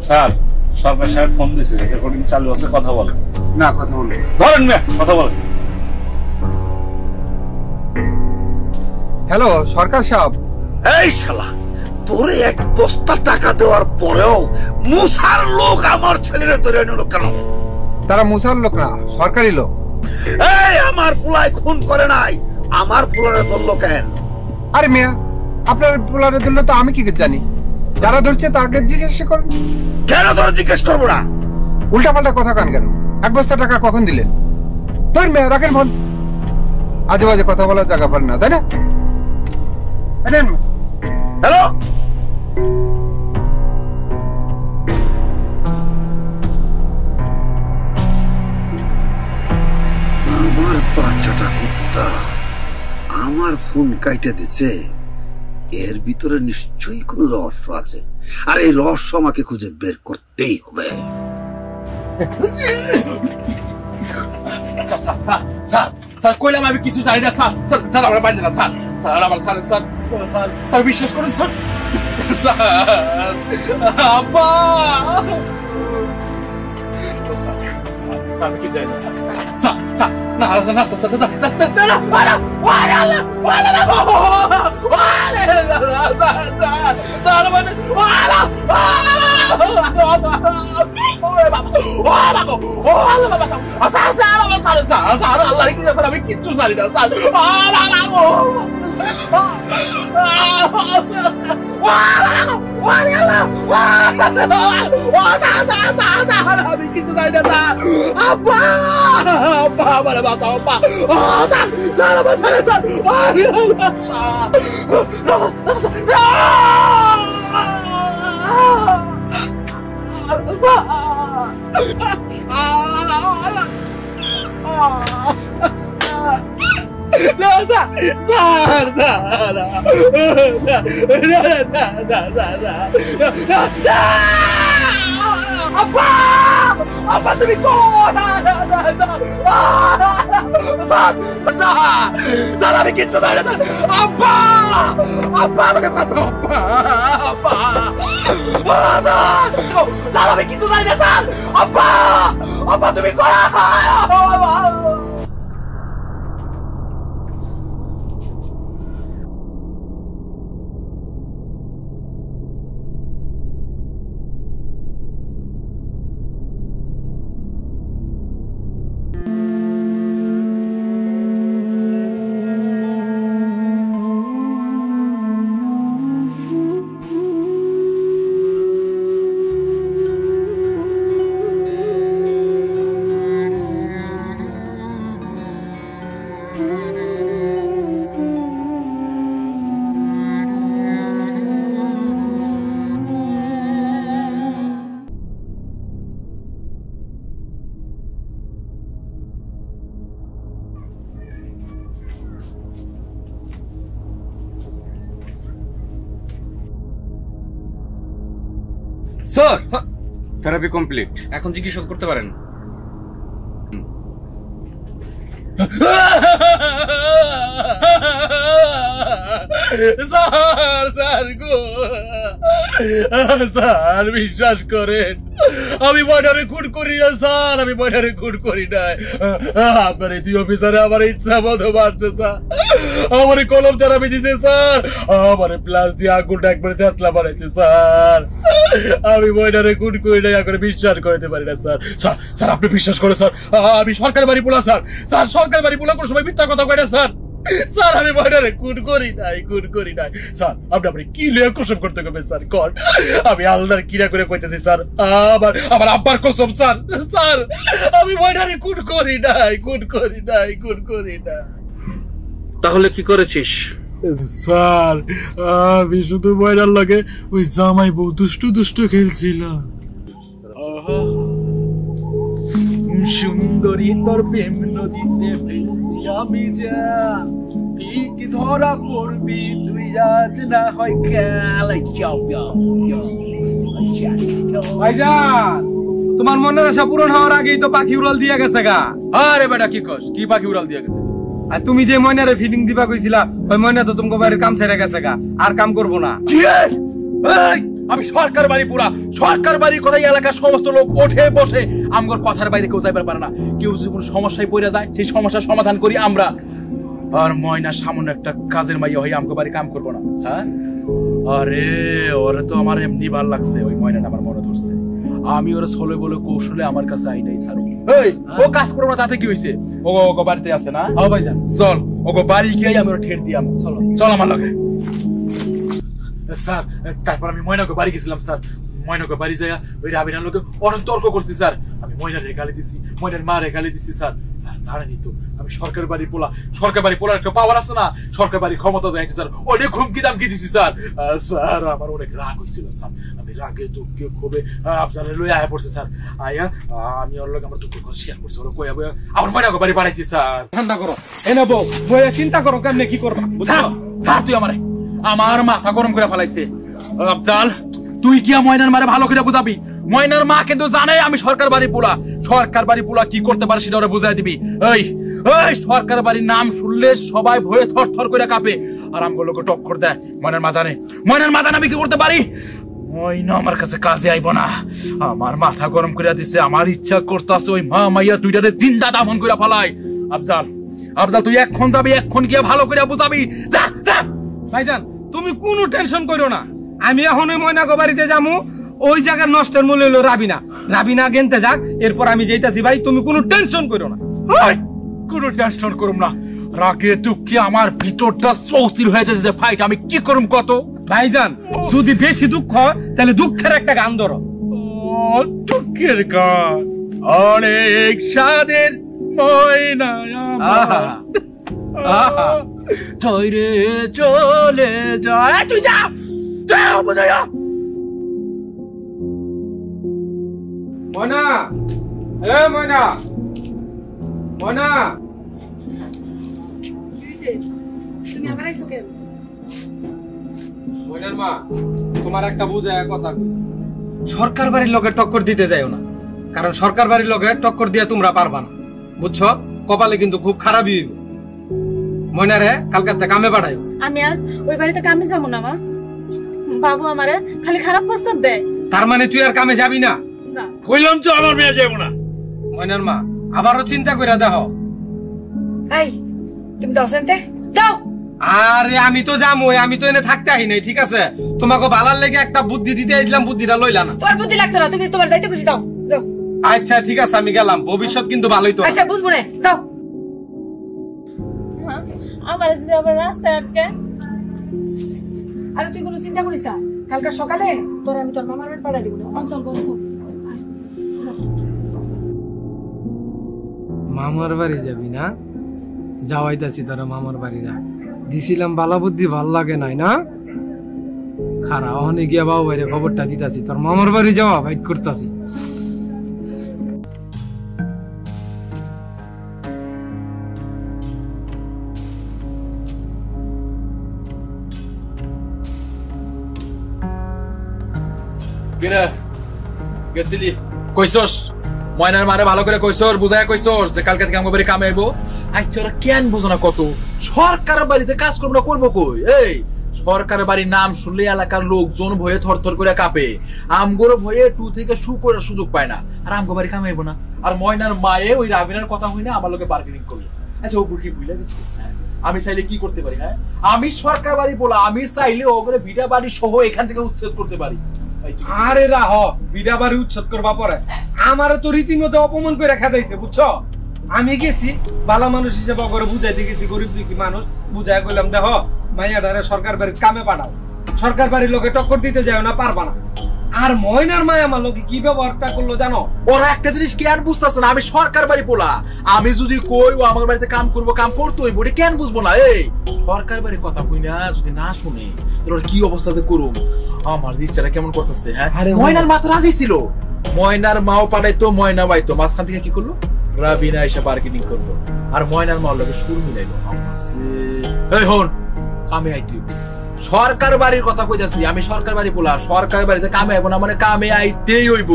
স্যার, সরকার সাহেব ফোন দিয়েছে, রেকর্ডিং চালু আছে, কথা বলেন। না, কথা বলবে ধরেন মেয়ে, কথা বলেন। হ্যালো সরকার সাহেব। এই শালা, তোরে এক বস্তা টাকা দেওয়ার পরেও মুসার লোক আমার ছেলেরে ধরে নিল কেন? তারা মুসার লোক না, সরকারি লোক। এই আমার পোলায় খুন করে নাই, আমার পোলারে ধরলো কেন? আরে মিয়া, আপনার পোলারে ধরলো তো আমি কি জানি? যারা ধরছে তাকে জিজ্ঞেস করেন। কেন ধরে জিজ্ঞেস করবো না? উল্টা পাল্টা কথা কান কেন? এক বস্তা টাকা কখন দিলেন? ধর মিয়া, রাখেন ফোন। আজে বাজে কথা বলার জায়গা পান না, তাই না? হ্যালো, আমার ফোন কাইটে দিছে, এর ভিতরে নিশ্চয়ই কোনো রহস্য আছে, আর এই রহস্য আমাকে খুঁজে বের করতেই হবে। স্যার কইলাম আমি কিছু জানি না স্যার। স্যার আমরা বান্ধে না স্যার। স্যার আমার স্যার স্যার স্যার স্যার বিশ্বাস করুন স্যার। স্যার আব্বা আমি কি জানি না স্যার। স্যার স্যার না না না আমি কিচ্ছু জানি না স্যার। আমি কিছু জানি না স্যার। আব্বা আব্বা আমার বাঁচাও আব্বা। স্যার আমার স্যার স্যার আব্বা তুমি স্যার আমি কিচ্ছু জানি না আব্বা। আব্বা আমাকে বাঁচাও আব্বা। আব্বা স্যার আমি কিচ্ছু জানি না স্যার। আব্বা আব্বা তুমি স্যার থেরাপি কমপ্লিট, এখন চিকিৎসা করতে পারেন। স্যার স্যার গো স্যার বিশ্বাস করেন আমি বর্ডারে খুন করি না স্যার। আমি বর্ডারে খুন করি নাই। আপনার এই দুই অফিসারে আমার ইচ্ছা মতো মারছে স্যার। আমার কলম থেরাপি দিছে স্যার। আমার প্লাস দিয়ে আগুনটা একবারে তেতলা বানাইছে স্যার। আমি বর্ডারে খুন করি নাই, এখন বিশ্বাস করতে পারি না স্যার। স্যার স্যার আপনি বিশ্বাস করে স্যার, আমি সরকার বাড়ি পোলা স্যার। স্যার সরকার বাড়ি পোলা কোনো সময় মিথ্যা কথা কয় না স্যার। স্যার আমি বর্ডারে খুন করি নাই, খুন করি নাই স্যার। আপনি কি লিয়ে কসম করতে হবে স্যার কর। আমি আল্লাহর কিরা করে কইতেছি স্যার, আমার আব্বার কসম স্যার। স্যার আমি বর্ডারে খুন করি নাই, খুন করি নাই, খুন করি না। তাহলে কি করেছিস? স্যার আমি শুধু বর্ডার লাগে ওই জামাই বউ দুষ্টু দুষ্টু খেলছিলাম। সুন্দরী তোর প্রেম নদীতে ফেলছি আমি যা, ঠিক ধরা পড়বি তুই আজ না হয় কাল। ভাইজান তোমার মনের আশা পূরণ হওয়ার আগেই তো পাখি উড়াল দিয়ে গেছে গা। আরে বেটা কি কস, কি পাখি উড়াল দিয়ে গেছে? আর তুমি যে ময়নারে ফিটিং দিবা কইছিলা, ওই ময়না তো তোমাকে বাইরের কাম ছেড়ে গেছে গা, আর কাম করবো না। আমি সরকার বাড়ি পুরা সরকার বাড়ি কোথায় এলাকার সমস্ত লোক ওঠে বসে আমগর কথার বাইরে কেউ যাইবার পারে না। কেউ যদি কোনো সমস্যায় পড়ে যায় সেই সমস্যার সমাধান করি আমরা। আর ময়না সামান্য একটা কাজের মাইয়া হয়ে আমগো বাড়ি কাম করবো না? হ্যাঁ আরে ওরে তো আমার এমনি ভাল লাগছে, ওই ময়নাটা আমার মনে ধরছে। আমি ওরা ছলে বলে কৌশলে আমার কাছে আই নাই স্যার। এই ও কাজ করবো না তাতে কি হয়েছে? ও বাড়িতে আছে না? হ্যাঁ ভাইজান চল ওগো বাড়ি গিয়ে আমি ওরা ঠের দিই। চল চল আমার লগে। স্যার তারপর আমি ময়নাকে বাড়ি গেছিলাম স্যার। ময়নাকে বাড়ি যায় ওই রাবিনার লোকে অনেক তর্ক করছি স্যার। আমি ময়নার গালি দিছি, ময়নার মারে গালি দিছি স্যার। স্যার জানেনি তো আমি সরকার বাড়ি পোলা, সরকার বাড়ি পোলার একটা পাওয়ার আছে না, সরকার বাড়ি ক্ষমতা দেখাচ্ছি স্যার। অনেক হুমকি দামকি দিছি স্যার। স্যার আমার অনেক রাগ হয়েছিল স্যার। আমি রাগে দুঃখে ক্ষোভে আফজালের লই আয়া পড়ছে স্যার। আয়া আমি ওর লোক আমার দুঃখ করে শেয়ার করছি, ওরা কইয়া বইয়া আমার ময়নাকে বাড়ি পাঠাইছি স্যার। ঠান্ডা করো, এনে বউ বইয়া চিন্তা করো কেমনে কি করবা। স্যার তুই আমার মাথা গরম করে ফেলাইছে। আফজাল তুই কি ময়নার মারে ভালো করে বুঝাবি? ময়নার মা কিন্তু জানে আমি সরকার বাড়ি পোলা, সরকার বাড়ি পোলা কি করতে পারে সেটা ওরা বুঝাই দিবি। এই সরকার বাড়ির নাম শুনলে সবাই ভয়ে থর থর করে কাঁপে, আর আমগুলোকে টক্কর দেয়। ময়নার মা জানে, ময়নার মা জানে আমি কি করতে পারি। ময়না আমার কাছে কাজে আইব না, আমার মাথা গরম করে দিছে। আমার ইচ্ছা করতেছে ওই মা মাইয়া দুইটারে জিন্দা দামন করে ফেলাই। আফজাল আফজাল তুই এখন যাবি, এখন গিয়ে ভালো করে বুঝাবি। যা যা। ভাইজান তুমি কোনো টেনশন করো না, আমি এখন ওই ময়নাকে বাড়িতে যাবো। ওই জায়গার নষ্টের মূল্য হলো রাবিনা, রাবিনা গেনতে যাক, এরপর আমি যাইতাছি। ভাই তুমি কোনো টেনশন করো না। কোনো টেনশন করুম না, রাগে দুঃখে আমার ভিতরটা চৌচির হয়ে যাচ্ছে। ফাইট আমি কি করুম কত। ভাইজান যদি বেশি দুঃখ হয় তাহলে দুঃখের একটা গান ধরো। দুঃখের গান অনেক স্বাদের ময়না তৈরে চলে যায়। তুই যা ময়না, এ ময়না, ময়না তুমি আমার আইছো কেন? ময়নার মা তোমার একটা বুঝায় কথা, সরকার বাড়ির লোকে টক্কর দিতে যাইও না, কারণ সরকার বাড়ির লোকে টক্কর দিয়ে তোমরা পারবা না, বুঝছো? কপালে কিন্তু খুব খারাপই হইব। ময়নারে কালকাতে কামে পাঠাইও। আমি আর ওই বাড়িতে কামে যাবো না মা, বাবু আমারে খালি খারাপ প্রস্তাব দেয়। তার মানে তুই আর কামে যাবি না? কইলাম তো আমার মেয়ে যাবো না। ময়নার মা আবারও চিন্তা করে দেখো। এই তুমি যাও সেনতে যাও। আরে আমি তো যামই, আমি তো এনে থাকতে আহি নাই, ঠিক আছে? তোমাকে ভালার লেগে একটা বুদ্ধি দিতে আইছিলাম, বুদ্ধিটা লইলা না। তোর বুদ্ধি লাগতো না, তুমি তোমার যাইতে খুশি যাও যাও। আচ্ছা ঠিক আছে আমি গেলাম, ভবিষ্যৎ কিন্তু ভালোই তো। আচ্ছা বুঝবো না, যাও। আমার যদি আবার রাস্তায় আটকে। আরে তুই কোনো চিন্তা করিস না, কালকে সকালে তোর আমি তোর মামার বাড়ি পাঠাই দিব। অঞ্চল করছো মামার বাড়ি যাবি না? যাওয়াইতাছি তোরা মামার বাড়ি না, দিছিলাম বালা বুদ্ধি ভাল লাগে নাই না? খারা অনেক গিয়া বাবু বাইরে খবরটা দিতাছি, তোর মামার বাড়ি যাওয়া বাইট করতাছি। গেছিলি কইছস ময়নার মারে ভালো করে কইছস, বুঝায় কইছস যে কালকে থেকে আমার বাড়ি কামে আইবো। আচ্ছা ওরা কেন বুঝো না কত? সরকার বাড়িতে কাজ করবো না করবো কই? এই সরকার বাড়ির নাম শুনলে এলাকার লোকজন ভয়ে থরথর করে কাঁপে, আমগোরো ভয়ে টু থেকে শু করার সুযোগ পায় না, আর আমগো বাড়ি কামে আইবো না। আর ময়নার মায়ে ওই রাবিনার কথা হই না আমার লোকে বার্গেনিং করলো। আচ্ছা ও বুকি বুঝলে গেছে, আমি চাইলে কি করতে পারি? হ্যাঁ আমি সরকার বাড়ি বলা, আমি চাইলে ওগুলো ভিটা বাড়ি সহ এখান থেকে উচ্ছেদ করতে পারি। আরে রাহ বিডা বাড়ি উচ্ছেদ করবা পরে আমারও তো রীতিমতো অপমান করে খাদাইছে, বুঝছো? আমি গেছি ভালো মানুষ হিসেবে করে বুঝাইতে গেছি, গরিব দুঃখী মানুষ বুঝাই কইলাম দেখো মাইয়াটারে সরকার বাড়ির কামে পাঠাও, সরকার বাড়ির লোকে টক্কর দিতে যাও না, পারবা না। আর ময়নার মায়া আমার লোকে কি ব্যবহারটা করলো জানো? ওরা একটা জিনিস কেন বুঝতেছে না, আমি সরকার বাড়ি পোলা, আমি যদি কই ও আমার বাড়িতে কাম করবো, কাম করতো ওই বডি কেন বুঝবো না? এই সরকার বাড়ির কথা কই না, যদি না শুনে তোর কি অবস্থা যে করুম, আমার ইচ্ছাটা কেমন করতেছে। হ্যাঁ ময়নার মা তো রাজি ছিল, ময়নার মাও পাঠাইতো, ময়না পাইতো, মাঝখান থেকে কি করলো রাবিনা এসে বার্গেনিং করলো, আর ময়নার মার লোকে সুর মিলাইলো। এই হন কামে আইতে সরকার বাড়ির কথা কইতাছি, আমি সরকার বাড়ি পোলা, সরকার বাড়িতে কামে আইবো না মানে কামে আইতেই হইব।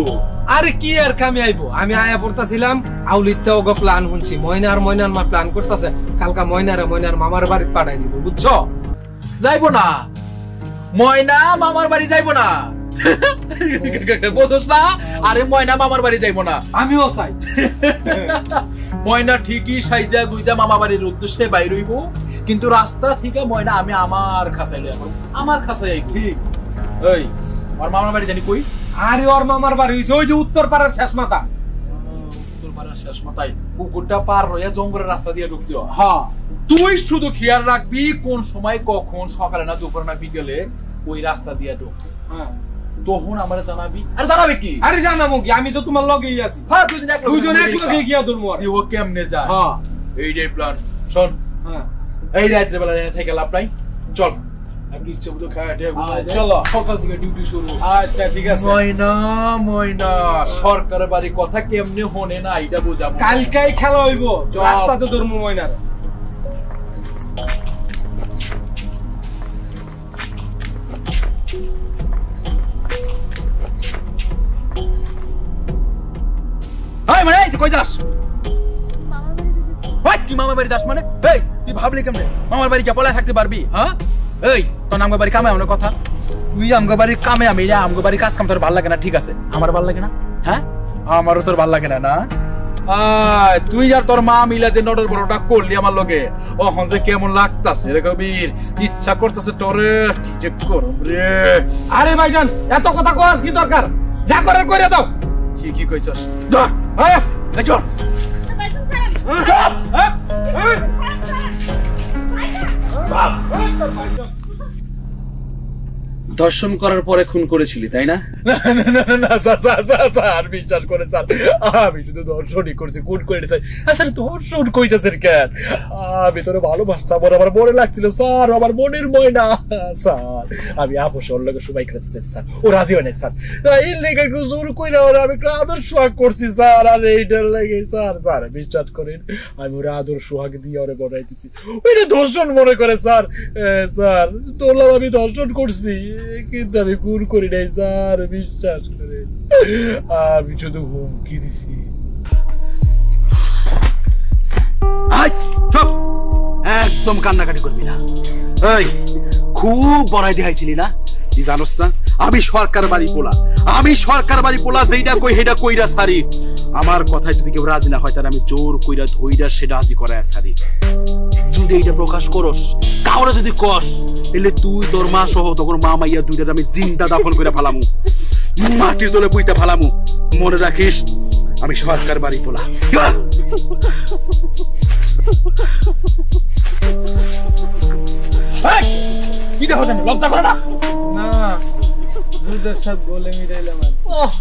আরে কি আর কামে আইবো, আমি আয়া পড়তাছিলাম আউলিতে ওগো প্ল্যান শুনছি, ময়নার মা প্ল্যান করতেছে কালকা ময়নার মামার বাড়ি পাঠাই দিব, বুঝছো? যাইবো না ময়না মামার বাড়ি যাইবো না, বুঝছ না? আরে ময়না মামার বাড়ি যাইবো না, আমিও চাই। ময়না ঠিকই সাইজা গুইজা মামা বাড়ির উদ্দেশ্যে বাইর হইব, কিন্তু রাস্তা থেকে ময়না আমি আমার খাসাই লইয়া পড়ব, আমার খাসাই আই। ঠিক এই ওর মামার বাড়ি জানি কই? আরে ওর মামার বাড়ি হইছে ওই যে উত্তর পাড়ার শেষ মাথা। উত্তর পাড়ার শেষ মাথায় পুকুরটা পার হইয়া জঙ্গলের রাস্তা দিয়ে ঢুকতে হয়। হ্যাঁ তুই শুধু খেয়াল রাখবি কোন সময় কখন, সকালে না দুপুরে না বিকেলে ওই রাস্তা দিয়ে ঢুক। হ্যাঁ তখন আমারে জানাবি। আর জানাবে কি? আরে জানাবো কি, আমি তো তোমার লগেই আছি। হ্যাঁ দুইজন এক লগে গিয়া ধরবো। ও কেমনে যায়? হ্যাঁ এইটাই প্ল্যান। শোন, হ্যাঁ এই রাত্রে বেলা থেকে লাভ নাই, চল আপনি ইচ্ছে মতো খাওয়া ঘুমায় যায়। চলো, সকাল থেকে ডিউটি শুরু। আচ্ছা ঠিক আছে। ময়না সরকারের বাড়ির কথা কেমনে হনে না এটা বুঝাবো। কালকেই খেলা হইব, রাস্তাতে ধরবো ময়নার। তুই কই যাস? তুই মামার বাড়ি যাস মানে? এই তুই ভাবলি কেমনে মামার বাড়ি কে পলায় থাকতে পারবি? হ্যাঁ, এই তোর আমগো বাড়ি কামে আমার কথা, তুই আমগো বাড়ির কামে আমি আমগো বাড়ির কাজ কাম তোর ভালো লাগে না, ঠিক আছে? আমার ভালো লাগে না, হ্যাঁ আমারও তোর ভালো লাগে না। না তুই আর তোর মা মিলা যে নডর বড়টা করলি আমার লগে, ওখন যে কেমন লাগতাছে রে কবির, ইচ্ছা করতেছে তোরে কি যে করব রে। আরে ভাইজান এত কথা কর কি দরকার, যা করার করে দাও। কি কইছস? ধর চল। ধর্ষণ করার পরে খুন করেছিলি তাই না? না স্যার বিশ্বাস করে স্যার, আমি শুধু ধর্ষণই করছি, খুন করে স্যার। স্যার ধর্ষণ কইতেছেন কেন? আমি তোর ভালোবাসতাম, আমার মনে লাগছিল স্যার, আমার মনের ময়না স্যার। আমি আপোষ ওর লোকের সবাই খেতে চাই স্যার, ও রাজি হয় না স্যার। এই লেগে একটু জোর কইরা ওরা আমি একটু আদর সোহাগ করছি স্যার, আর এইটার লেগে স্যার স্যার বিশ্বাস করেন আমি ওরা আদর সোহাগ দিয়ে ওরে বড়াইতেছি, ওইটা ধর্ষণ মনে করে স্যার। স্যার তোরলাম আমি ধর্ষণ করছি কিন্তু আমি খুন করি নাই স্যার, বিশ্বাস করে। আমি শুধু হুমকি দিছি। একদম কান্নাকাটি করবি না। এই খুব বড়াই দেখাইছিলি না, তুই জানোস না আমি সরকার বাড়ি পোলা, আমি সরকার বাড়ি পোলা, যেইটা কই হেটা কইরা সারি। আমার কথায় যদি কেউ রাজি না হয় তাহলে আমি জোর কইরা ধইরা সেটা রাজি করায় সারি। যদি এইটা প্রকাশ করস কাউরে যদি কস তাহলে তুই তোর মা সহ তোর মা মাইয়া দুইটা আমি জিন্দা দাফন করে ফালামু, মাটির তলে পুইতা ফালামু। মনে রাখিস আমি সরকার বাড়ি পোলা। কি দেখো লজ্জা করে না? না দুধের সাথে গোলে মিলাইলাম।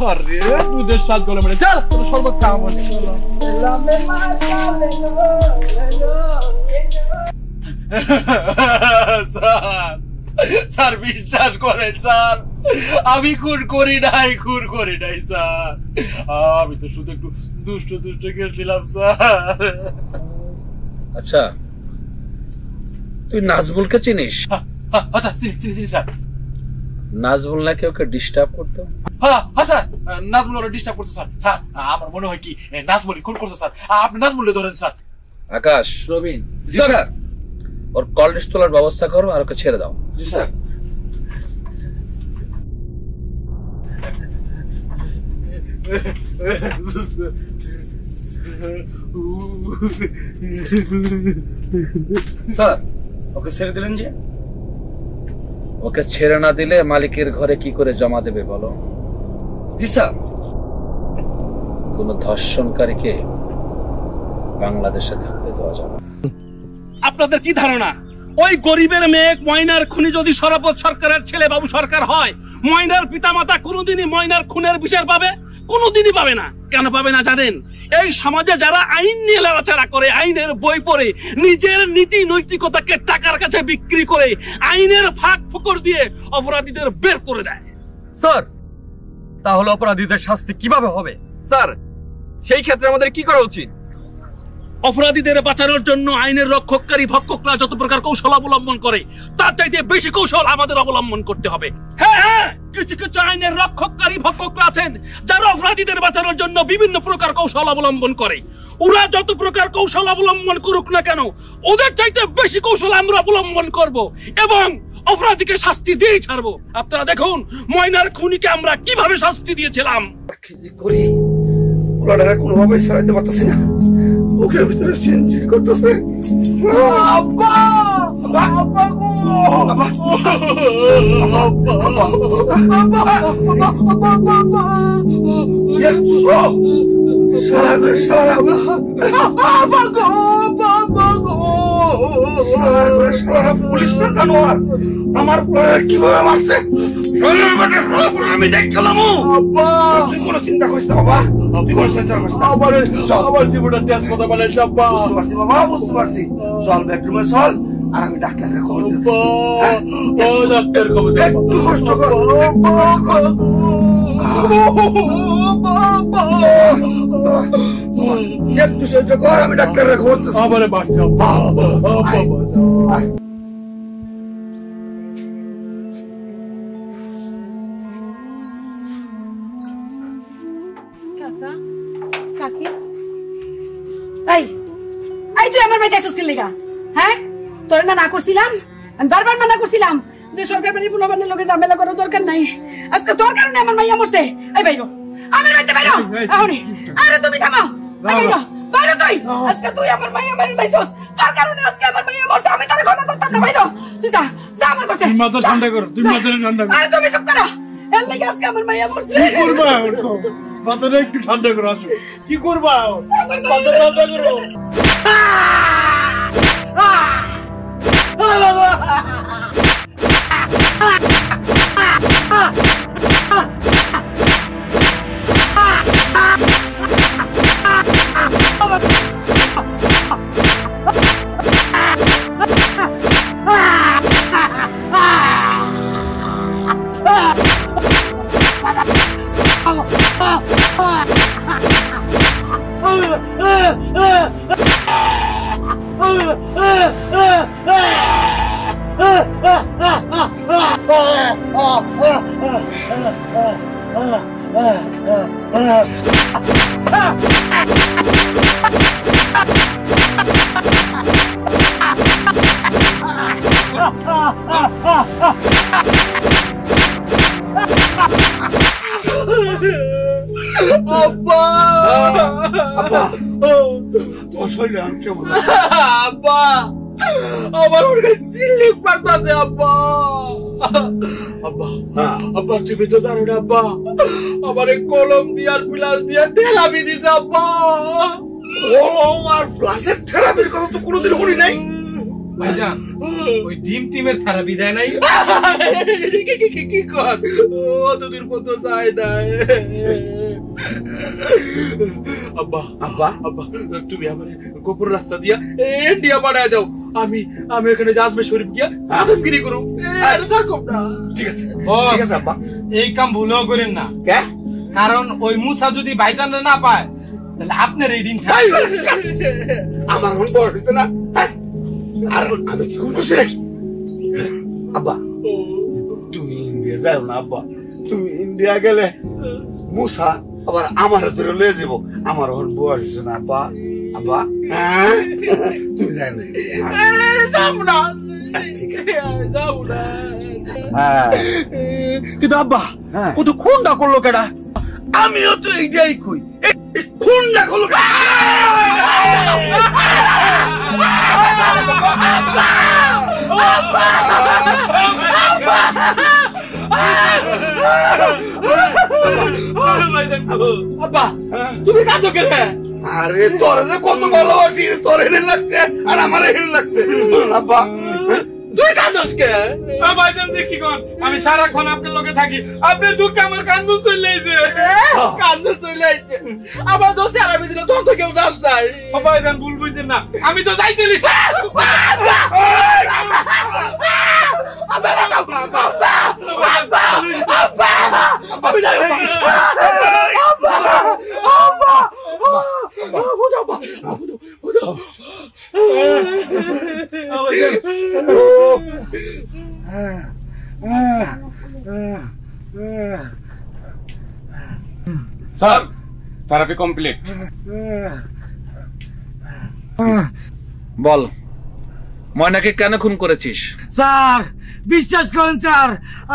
আরে দুধের সাথে গোলে মিলে চল তোর শরবত খাওয়াবো। স্যার বিশ্বাস করেন স্যার, আমি খুন করি নাই স্যার, আমি তো শুধু একটু দুষ্ট খেলছিলাম স্যার। আচ্ছা তুই নাজমুলকে চিনিস? চিনি স্যার। নাজমুল নাকি ওকে ডিস্টার্ব করতো? হ্যাঁ স্যার, নাজমুল ওরা ডিস্টার্ব করছে স্যার। স্যার আমার মনে হয় কি নাজমুলই খুন করছে স্যার, আপনি নাজমুলকে ধরেন স্যার। আকাশ, রবিন, স্যার ওর কল লিস্ট তোলার ব্যবস্থা করো আর ওকে ছেড়ে দাও। জি স্যার। স্যার ওকে ছেড়ে দিলেন যে? ওকে ছেড়ে না দিলে মালিকের ঘরে কি করে জমা দেবে বলো? জি স্যার। কোন ধর্ষণকারীকে বাংলাদেশে থাকতে দেওয়া যাবে না। আপনাদের কি ধারণা ওই গরিবের মেয়ে ময়নার খুনি যদি সরবত সরকারের ছেলে বাবু সরকার হয়, ময়নার পিতামাতা কোনোদিনই ময়নার খুনের বিচার পাবে? কোনোদিনই পাবে না। কেন পাবে না জানেন? এই সমাজে যারা আইন নিয়ে লড়াচড়া করে, আইনের বই পড়ে, নিজের নীতি নৈতিকতাকে টাকার কাছে বিক্রি করে, আইনের ফাঁক ফোকর দিয়ে অপরাধীদের বের করে দেয়। স্যার তাহলে অপরাধীদের শাস্তি কিভাবে হবে? স্যার সেই ক্ষেত্রে আমাদের কি করা উচিত? অপরাধীদের বাঁচানোর জন্য আইনের রক্ষককারী ভক্ষকরা যত প্রকার কৌশল অবলম্বন করে তার চাইতে বেশি কৌশল আমাদের অবলম্বন করতে হবে। হ্যাঁ, কিছু কিছু আইনের রক্ষককারী ভক্ষকরা আছেন যারা অপরাধীদের বাঁচানোর জন্য বিভিন্ন প্রকার কৌশল অবলম্বন করে। ওরা যত প্রকার কৌশল অবলম্বন করুক না কেন, ওদের চাইতে বেশি কৌশল আমরা অবলম্বন করব এবং অপরাধীকে শাস্তি দিয়েই ছাড়বো। আপনারা দেখুন ময়নার খুনিকে আমরা কিভাবে শাস্তি দিয়েছিলাম। করি ওলাডারা কোনোভাবেই ছাড়াইতে পারতেছি না, বুকের ভিতরে চিনচিন করতেছে। আব্বা আব্বা গো আব্বা আব্বা ইয়েসো সারা সারা আব্বা গো বাবা গো সারা পুলিশ না জানোয়ার আমার কিভাবে মারছে আমি দেখলাম তুই কোনো চিন্তা করিস না বাবা, তুই কোনো চিন্তা করিস না। আমার জীবনটা তেজ কথা বলেছে আব্বা। বুঝতে পারছি বাবা, বুঝতে পারছি। চল বেডরুমে চল, আর আমি ডাক্তারের খবর দিচ্ছি। ডাক্তার খবর একটু কষ্ট কর, একটু সহ্য কর, আমি ডাক্তারের খবর দিচ্ছি। আমার বাড়ছে আব্বা। তুই আমার বাড়িতে আসছিস লিগা? হ্যাঁ, তোর না করছিলাম, আমি বারবার মানা করছিলাম যে সরকার বাড়ির পুনর্বানের লোকে ঝামেলা করার দরকার নাই। আজকে তোর কারণে আমার মাইয়া মরছে। এই বাইরো, আমার বাড়িতে বাইরো। আরে তুমি থামো, বাইরো বাইরো তুই। আজকে তুই আমার মাইয়া মারি লাইছস, তোর কারণে আজকে আমার মাইয়া মরছে। আমি তোরে ক্ষমা করতাম না। বাইরো তুই, যা যা আমার করতে। তুমি মাথা ঠান্ডা করো, তুমি মাথা ঠান্ডা করো। আরে তুমি চুপ করো, এর লাগি আজকে আমার মাইয়া মরছে। কি করবা ওরকম? মাথাটা একটু ঠান্ডা করো। আসো, কি করবা? মাথা ঠান্ডা করো। আব্বা আব্বা, তোমার শরীরে আমি কেমন? আব্বা, আমার ওর কাছে সিল্লিক মারতাছে আব্বা। আব্বা আব্বা, তুমি তো জানো না আব্বা, আমার কলম দিয়ে আর প্লাস দিয়ে থেরাপি দিছে আব্বা। কলম আর প্লাসের থেরাপির কথা তো কোনোদিন শুনি নাই। ভাইজান, ওই ডিম টিমের থেরাপি দেয় নাই? কি কর, অতদূর পর্যন্ত যায় নাই। আব্বা আব্বা আব্বা, তুমি আমার গোপন রাস্তা দিয়া ইন্ডিয়া বানায় দাও। আমি আমি এখানে জাজমে শরীফ গিয়া আদমগিরি করব। ঠিক আছে, ঠিক আছে আব্বা, এই কাম ভুলেও করেন না। কারণ ওই মুসা যদি ভাইজানরা না পায় তাহলে আপনার এই দিন আমার মন বড় হইতো না। আর আমি কি করছি নাকি? আব্বা, তুমি ইন্ডিয়া যাও না আব্বা। তুমি ইন্ডিয়া গেলে মুসা আবার আমার ধরে লয়ে যাব। আমার ওর বয়স হয়েছে না আব্বা। আব্বা, তুমি যাই না। কিন্তু আব্বা, ও তো খুনটা করলো কেডা? আমিও তো এইটাই কই, খুনটা করলো আব্বা, তুমি কাজও কেনে? আরে তোর যে কত ভালোবাসি, তোর হেনে লাগছে আর আমার হেনে লাগছে। আব্বা, তুই কাঁদোস কে? ভাইজান যে কি কর, আমি সারাক্ষণ আপনার লগে থাকি, আপনার দুঃখে আমার কান্দন চলে আইছে। কান্দন চলে আইছে? আমার তো থেরাপি দিল, তোর তো কেউ যাস নাই। ভাইজান ভুল বুঝছেন না, আমি তো যাইতে দিছি। Sir, therapy complete. বল, ময়নাকে কেন খুন করেছিস? স্যার, বিশ্বাস করেন স্যার,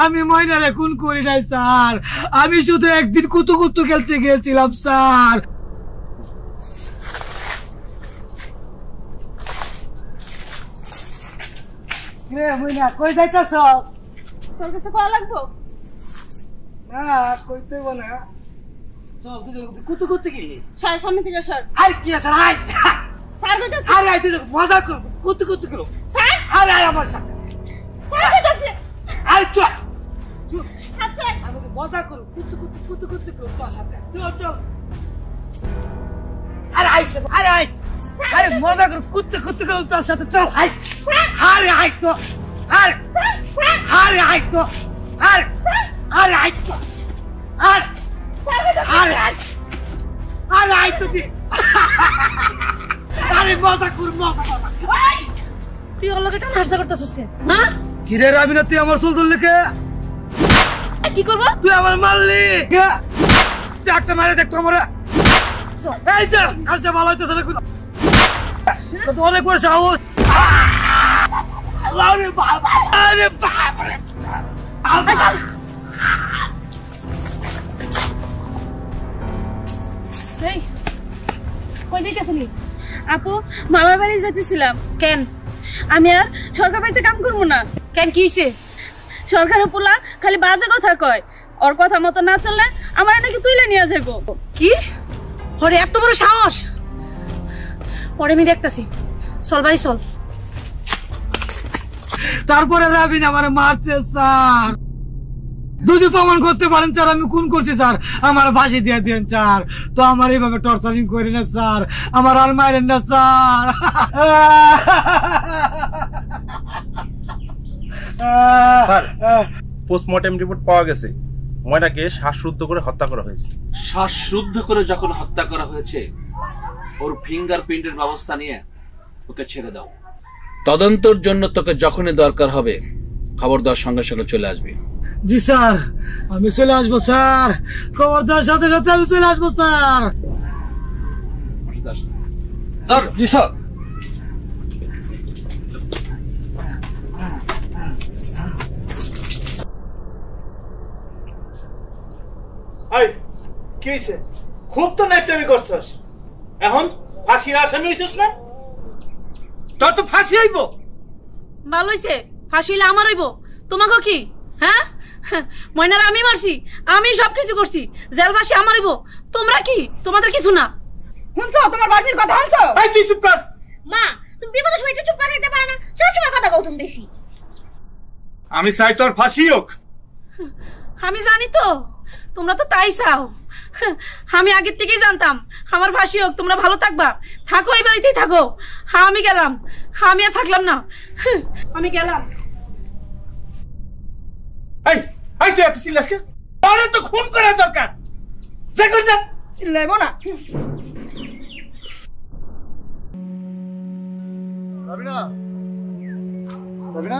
আমি ময়নারে খুন করি নাই স্যার। আমি শুধু একদিন কুতু কুতু খেলতে গিয়েছিলাম স্যার। ময়না কই যাইতাছ? তোর কাছে কল লাগবো না, কইতে না। চল, তুই কুতু করতে গেলি? সর, সামনে থেকে সর। আর কি আছে? আয় স্যার কইতাছে। আরে আয়, তুই মজা কর, কুতু কুতু করো। স্যার, আরে আয় আমার সাথে। স্যার কইতাছে। আরে চল। চল চল আরে আইছে আরে আই আরে মজা করে কুত্তে কুত্তে করে তোর সাথে চল আই আরে আই তো আরে আরে আই তো আরে আরে আই তো আরে আরে আই আরে আই তো কি আরে মজা কর মজা তুই ওর লগে টানা হাসতে করতেছিস কেন হ্যাঁ কি রে রাবিনা তুই আমার চুল ধরলি কে কি করব তুই আমার মারলি কে একটা মারে দেখ তোমরা এই যা কাজটা ভালো হইতেছে না তো অনেক বড় সাহস আরে বাবা আরে বাবা এই কই যাইতেছিলি আপু মামার বাড়ি যাইতেছিলাম কেন আমি আর সরকার বাড়িতে কাম করবো না কেন কি হইছে সরকারের পোলা খালি বাজে কথা কয় ওর কথা মতো না চললে আমার নাকি তুইলে নিয়ে যাইব কি ওরে এত বড় সাহস পরে আমি দেখতাছি চল ভাই চল তারপরে রাবিন আমারে মারছে স্যার যদি প্রমাণ করতে পারেন স্যার আমি খুন করছি স্যার আমার ফাঁসি দিয়ে দিন স্যার তো আমার এইভাবে টর্চারিং করি না স্যার আমার আর মারেন না স্যার স্যার পোস্টমর্টেম রিপোর্ট পাওয়া গেছে ময়নাকে শ্বাসরুদ্ধ করে হত্যা করা হয়েছে। শ্বাসরুদ্ধ করে যখন হত্যা করা হয়েছে ওর ফিঙ্গারপ্রিন্টের ব্যবস্থা নিয়ে ওকে ছেড়ে দাও। তদন্তের জন্য তোকে যখনই দরকার হবে খবর দেওয়ার সঙ্গে সঙ্গে চলে আসবি। জি স্যার আমি চলে আসবো স্যার খবর দেওয়ার সাথে সাথে আমি চলে আসবো স্যার স্যার জি স্যার আই কি হইছে খুব তো নাইটামি করছস এখন ফাঁসির আসামি হইছস না তোর তো ফাঁসি হইব ভালো হইছে ফাঁসি হইলে আমার হইব তোমাকে কি হ্যাঁ ময়নার আমি মারছি আমি সবকিছু করছি জেল ফাঁসি আমার হইব তোমরা কি তোমাদের কিছু না শুনছো তোমার বাড়ির কথা শুনছো এই তুই চুপ কর মা তুমি বিপদের সময় একটু চুপ করে থাকতে পারো না সবসময় কথা কও তুমি বেশি আমি চাই তোর ফাঁসি হোক আমি জানি তো তোমরা তো তাই চাও আমি আগের থেকেই জানতাম আমার ফাঁসি হোক তোমরা ভালো থাকবা থাকো এই বাড়িতেই থাকো হ্যাঁ আমি গেলাম আমি আর থাকলাম না আমি গেলাম এই এই তুই এত চিল্লাস কে আরে তো খুন করা দরকার যা কর যা চিল্লাইবো না রাবিনা রাবিনা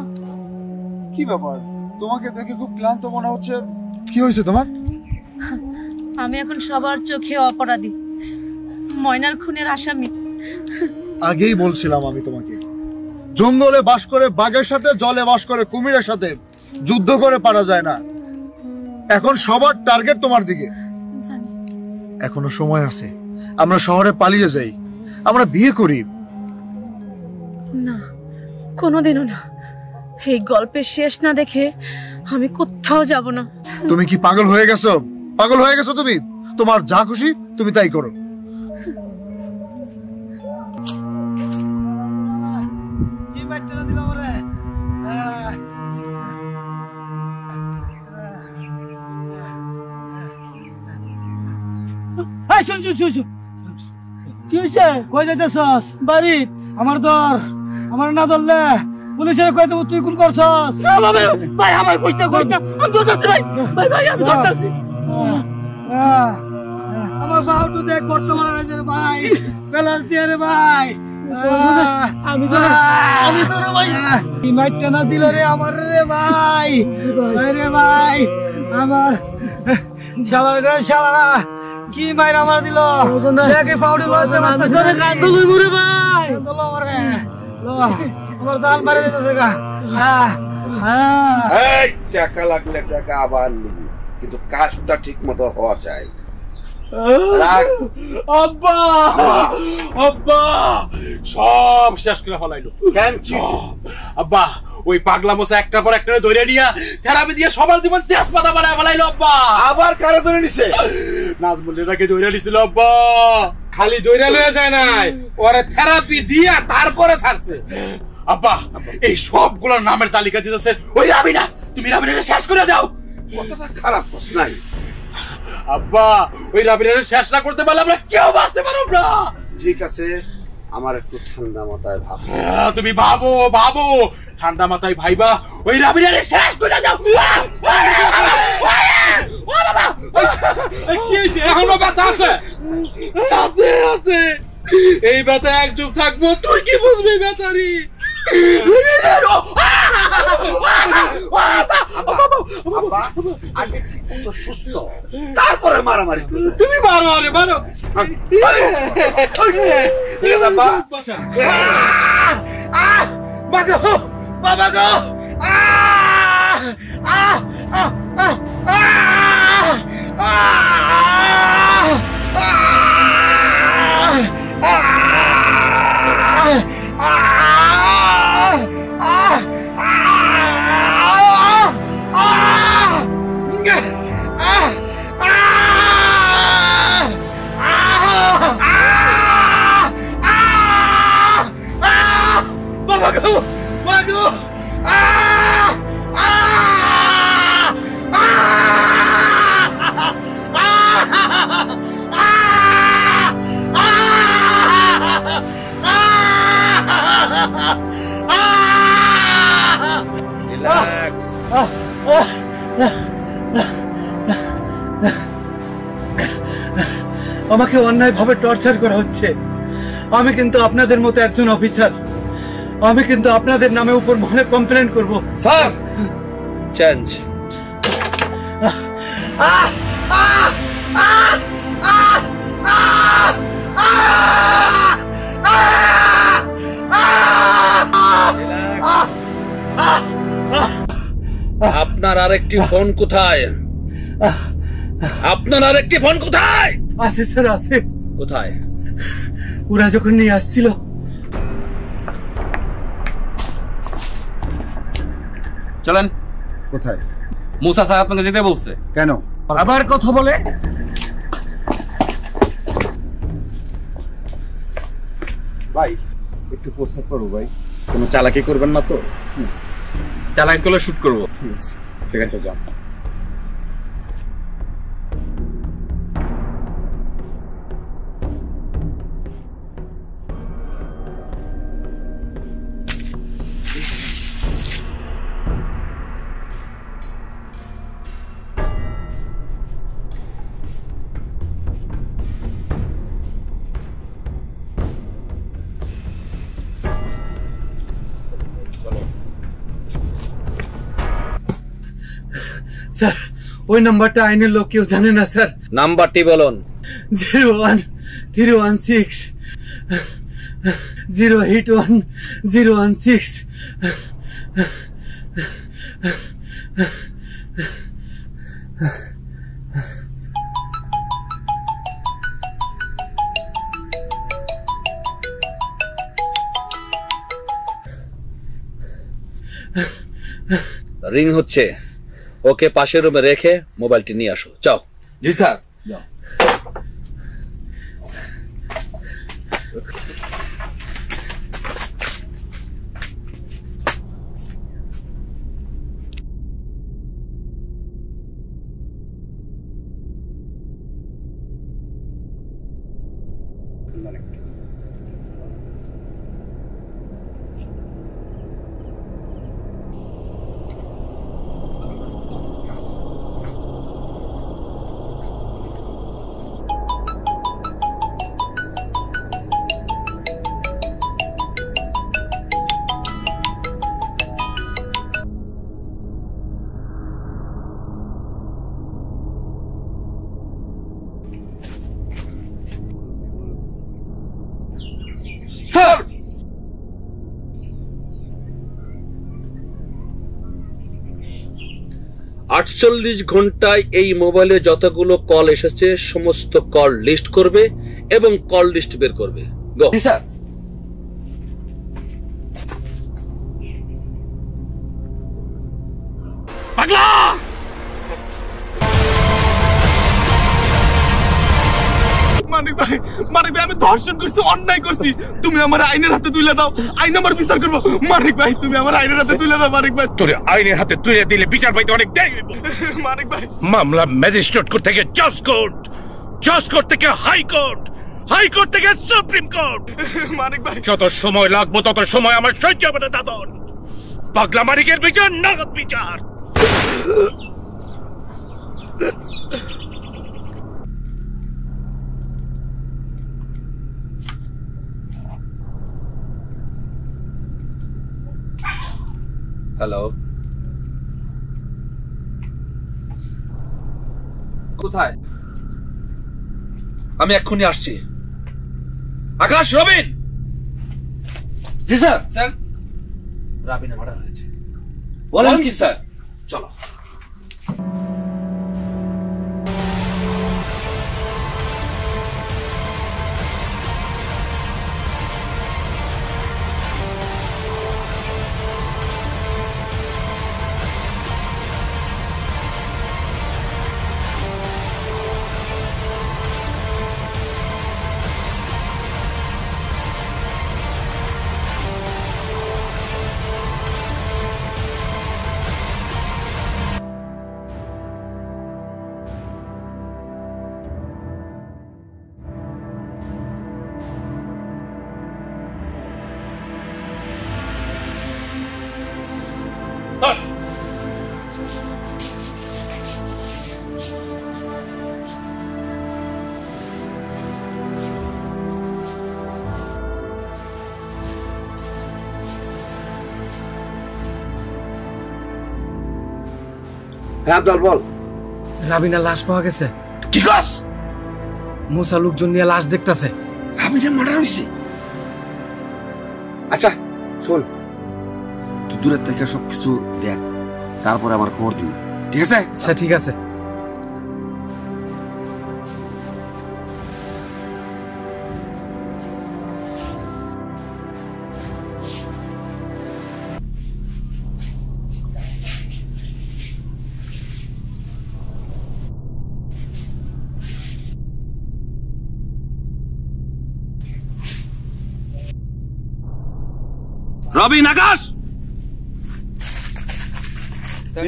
কি ব্যাপার তোমাকে দেখে খুব ক্লান্ত মনে হচ্ছে কি হয়েছে তোমার আমি এখন সবার চোখে অপরাধী ময়নার খুনের আসামি আগেই বলছিলাম আমি তোমাকে জঙ্গলে বাস করে বাঘের সাথে জলে বাস করে কুমিরের সাথে যুদ্ধ করে পারা যায় না এখন সবার টার্গেট তোমার দিকে এখনো সময় আছে আমরা শহরে পালিয়ে যাই আমরা বিয়ে করি না কোনোদিনও না এই গল্পের শেষ না দেখে আমি কোথাও যাব না তুমি কি পাগল হয়ে গেছো পাগল হয়ে গেছো তুমি তোমার যা খুশি তুমি তাই করো কি হয়েছে কই যাইতেছস বাড়ি আমার দর আমার না ধরলে পুলিশের কই দেব তুই কোন করছস না বাবা ভাই আমার কইতা কইতা আমি ধরতাছি ভাই ভাই ভাই আমি ধরতাছি আমার বাউটু দেখ বর্তমানে রে ভাই বেলার দিয়ে রে ভাই আমি তো রে ভাই কি মাইটটা না দিল রে আমার রে ভাই রে ভাই আমার শালা কি মাইর আমার দিল দেখে পাউডি লইতে মারতেছে রে কাঁদো লই মরে ভাই কাঁদো মরে লো আমার দান মারে দিতেছে গা এই টাকা লাগলে টাকা আবার নিবি কিন্তু কাজটা ঠিকমতো হওয়া চাই আব্বা আব্বা সব শেষ করে ফলাইলো কেন আব্বা ওই পাগলা মোসা একটার পর একটা ধরে নিয়া থেরাপি দিয়ে সবার জীবন তেজপাতা বানায় ফলাইলো আব্বা আবার কারে ধরে নিছে নাজমুল্লাহকে ধরে নিছিল আব্বা খালি ধরে লয়ে যায় নাই ওরে থেরাপি দিয়া তারপরে ছাড়ছে আব্বা এই সবগুলোর নামের তালিকা দিতেছে ওই রাবিনা তুমি রাবিনাকে শেষ করে দাও কতটা খারাপ প্রশ্ন নাই আব্বা ওই রাবিনারে শেষ না করতে পারলে আমরা কেউ বাঁচতে পারব না। ঠিক আছে, আমার একটু ঠান্ডা মাথায় ভাবো। তুমি ভাবো ভাবো, ঠান্ডা মাথায় ভাইবা ওই রাবিনারে শেষ করে যাও। কি হইছে? এখনো ব্যথা আছে? আছে আছে, এই ব্যথা এক যুগ থাকবো। তুই কি বুঝবি বেচারি? আগে ঠিক মতো সুস্থ, তারপরে মারামারি। তুমি মারো, আরে মারো। বাবা গো, আমাকে অন্যায়ভাবে টর্চার করা হচ্ছে। আমি কিন্তু আপনাদের মতো একজন অফিসার, আমি কিন্তু আপনাদের নামে উপর মহলে কমপ্লেন করব। Sir change. আপনার আরেকটি ফোন কোথায়? আপনার আরেকটি ফোন কোথায়? আছে স্যার, আছে। কোথায়? ওরা যখন নিয়ে আসছিল। চলেন। কোথায়? মুসা স্যার আপনাকে যেতে বলছে। কেন? আবার কথা বলে। ভাই একটু প্রস্তাব করো ভাই। কোনো চালাকি করবেন না তো? চালাকি করলে শুট করবো। ঠিক আছে, যাও। স্যার ওই নাম্বারটা আইনের লোক কেউ জানে না স্যার। নাম্বারটি বলুন। 01316 081 016। রিং হচ্ছে। ওকে পাশের রুমে রেখে মোবাইলটি নিয়ে আসো। যাও। জি স্যার। যাও। স্যার 48 ঘন্টায় এই মোবাইলে যতগুলো কল এসেছে সমস্ত কল লিস্ট করবে এবং কল লিস্ট বের করবে। গো। জি স্যার। পাগলা মানিক মানিক ভাই আমি ধর্ষণ করছি, অন্যায় করছি, তুমি আমার আইনের হাতে তুলে দাও, আইন আমার বিচার করবো। মানিক ভাই তুমি আমার আইনের হাতে তুলে দাও। মানিক ভাই তোরে আইনের হাতে তুলে দিলে বিচার পাইতে অনেক দেরি হইব। মানিক ভাই মামলা ম্যাজিস্ট্রেট কোর্ট থেকে জজ কোর্ট, জজ কোর্ট থেকে হাইকোর্ট, হাইকোর্ট থেকে সুপ্রিম কোর্ট। মানিক ভাই যত সময় লাগবে তত সময় আমার সহ্য হবে না দাদন। পাগলা মানিকের বিচার নগদ বিচার। হ্যালো, কোথায়? আমি এক্ষুনি আসছি। আকাশ, রবিন। জি স্যার। স্যার রাবিনা মার্ডার হয়েছে। বলেন কি স্যার? চলো। হ্যাঁ আব্দুল বল। রাবিনার লাশ পাওয়া গেছে। কি কস? মুসা লোকজন নিয়ে লাশ দেখতেছে। রাবিনা মার্ডার হইছে? আচ্ছা শোন, তুই দূরের থেকে সবকিছু দেখ, তারপরে আমার খবর দিবি, ঠিক আছে? আচ্ছা ঠিক আছে। রবিন, আকাশ।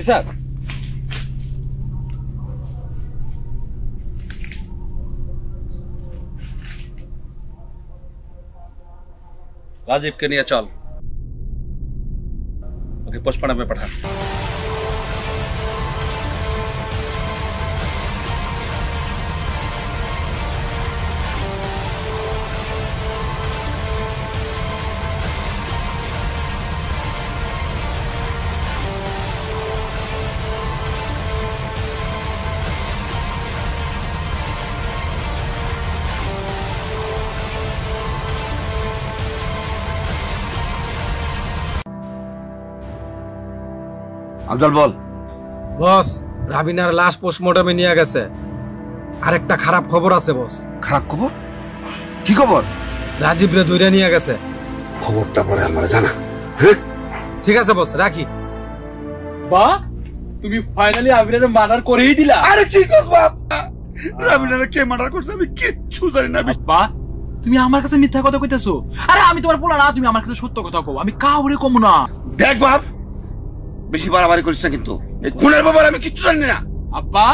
স্যার রাজীবকে নিয়ে চল, ওকে পোস্টমর্টমে পাঠান। আব্দুল বল। বস, রাবিনার লাশ পোস্টমর্টমে নিয়ে গেছে। আরেকটা খারাপ খবর আছে বস। খারাপ খবর? কি খবর? রাজীব রে ধইরা নিয়ে গেছে। খবরটা পরে আমার জানা। ঠিক আছে বস, রাখি। বা তুমি ফাইনালি আবিরের মার্ডার করেই দিলা। আরে কি কস বাপ? রাবিনারে কে মার্ডার করছে আমি কিচ্ছু জানি না। বা তুমি আমার কাছে মিথ্যা কথা কইতেছো? আরে আমি তোমার পোলা না, তুমি আমার কাছে সত্য কথা কও। আমি কাউরে কম না। দেখ বাপ, বেশি বাড়াবাড়ি করিস না কিন্তু। এই খুনের ব্যাপারে আমি কিচ্ছু জানি না। আব্বা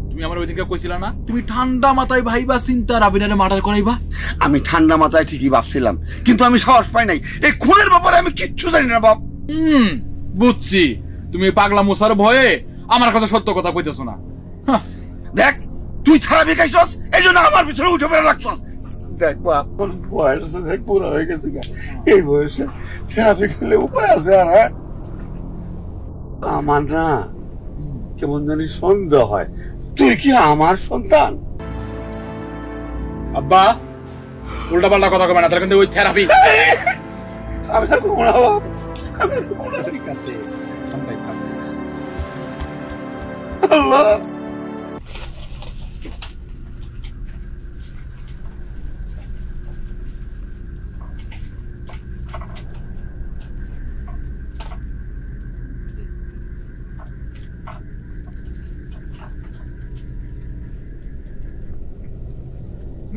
তুমি আমার ওইদিনকে কইছিলা না তুমি ঠান্ডা মাথায় ভাইবা চিন্তা রাবিনারে মার্ডার করাইবা? আমি ঠান্ডা মাথায় ঠিকই ভাবছিলাম, কিন্তু আমি সাহস পাই নাই। এই খুনের ব্যাপারে আমি কিচ্ছু জানি না বাপ। বুঝছি, তুমি পাগলা মুসার ভয়ে আমার কাছে সত্য কথা কইতেছো না। দেখ তুই থেরাপি খাইছস, এই জন্য আমার পিছনে উঠে বেড়ে রাখছস। দেখ বাপ, বয়স দেখ পুরো হয়ে গেছে, এই বয়সে থেরাপি করলে উপায় আছে? আর আমার না কেমন জানি সন্দেহ হয়, তুই কি আমার সন্তান? আব্বা উল্টা পাল্টা কথা কবে না, তার কিন্তু ওই থেরাপি আমি আর করবো না বাপ, আমি আর করবো না। ঠিক আছে আল্লাহ।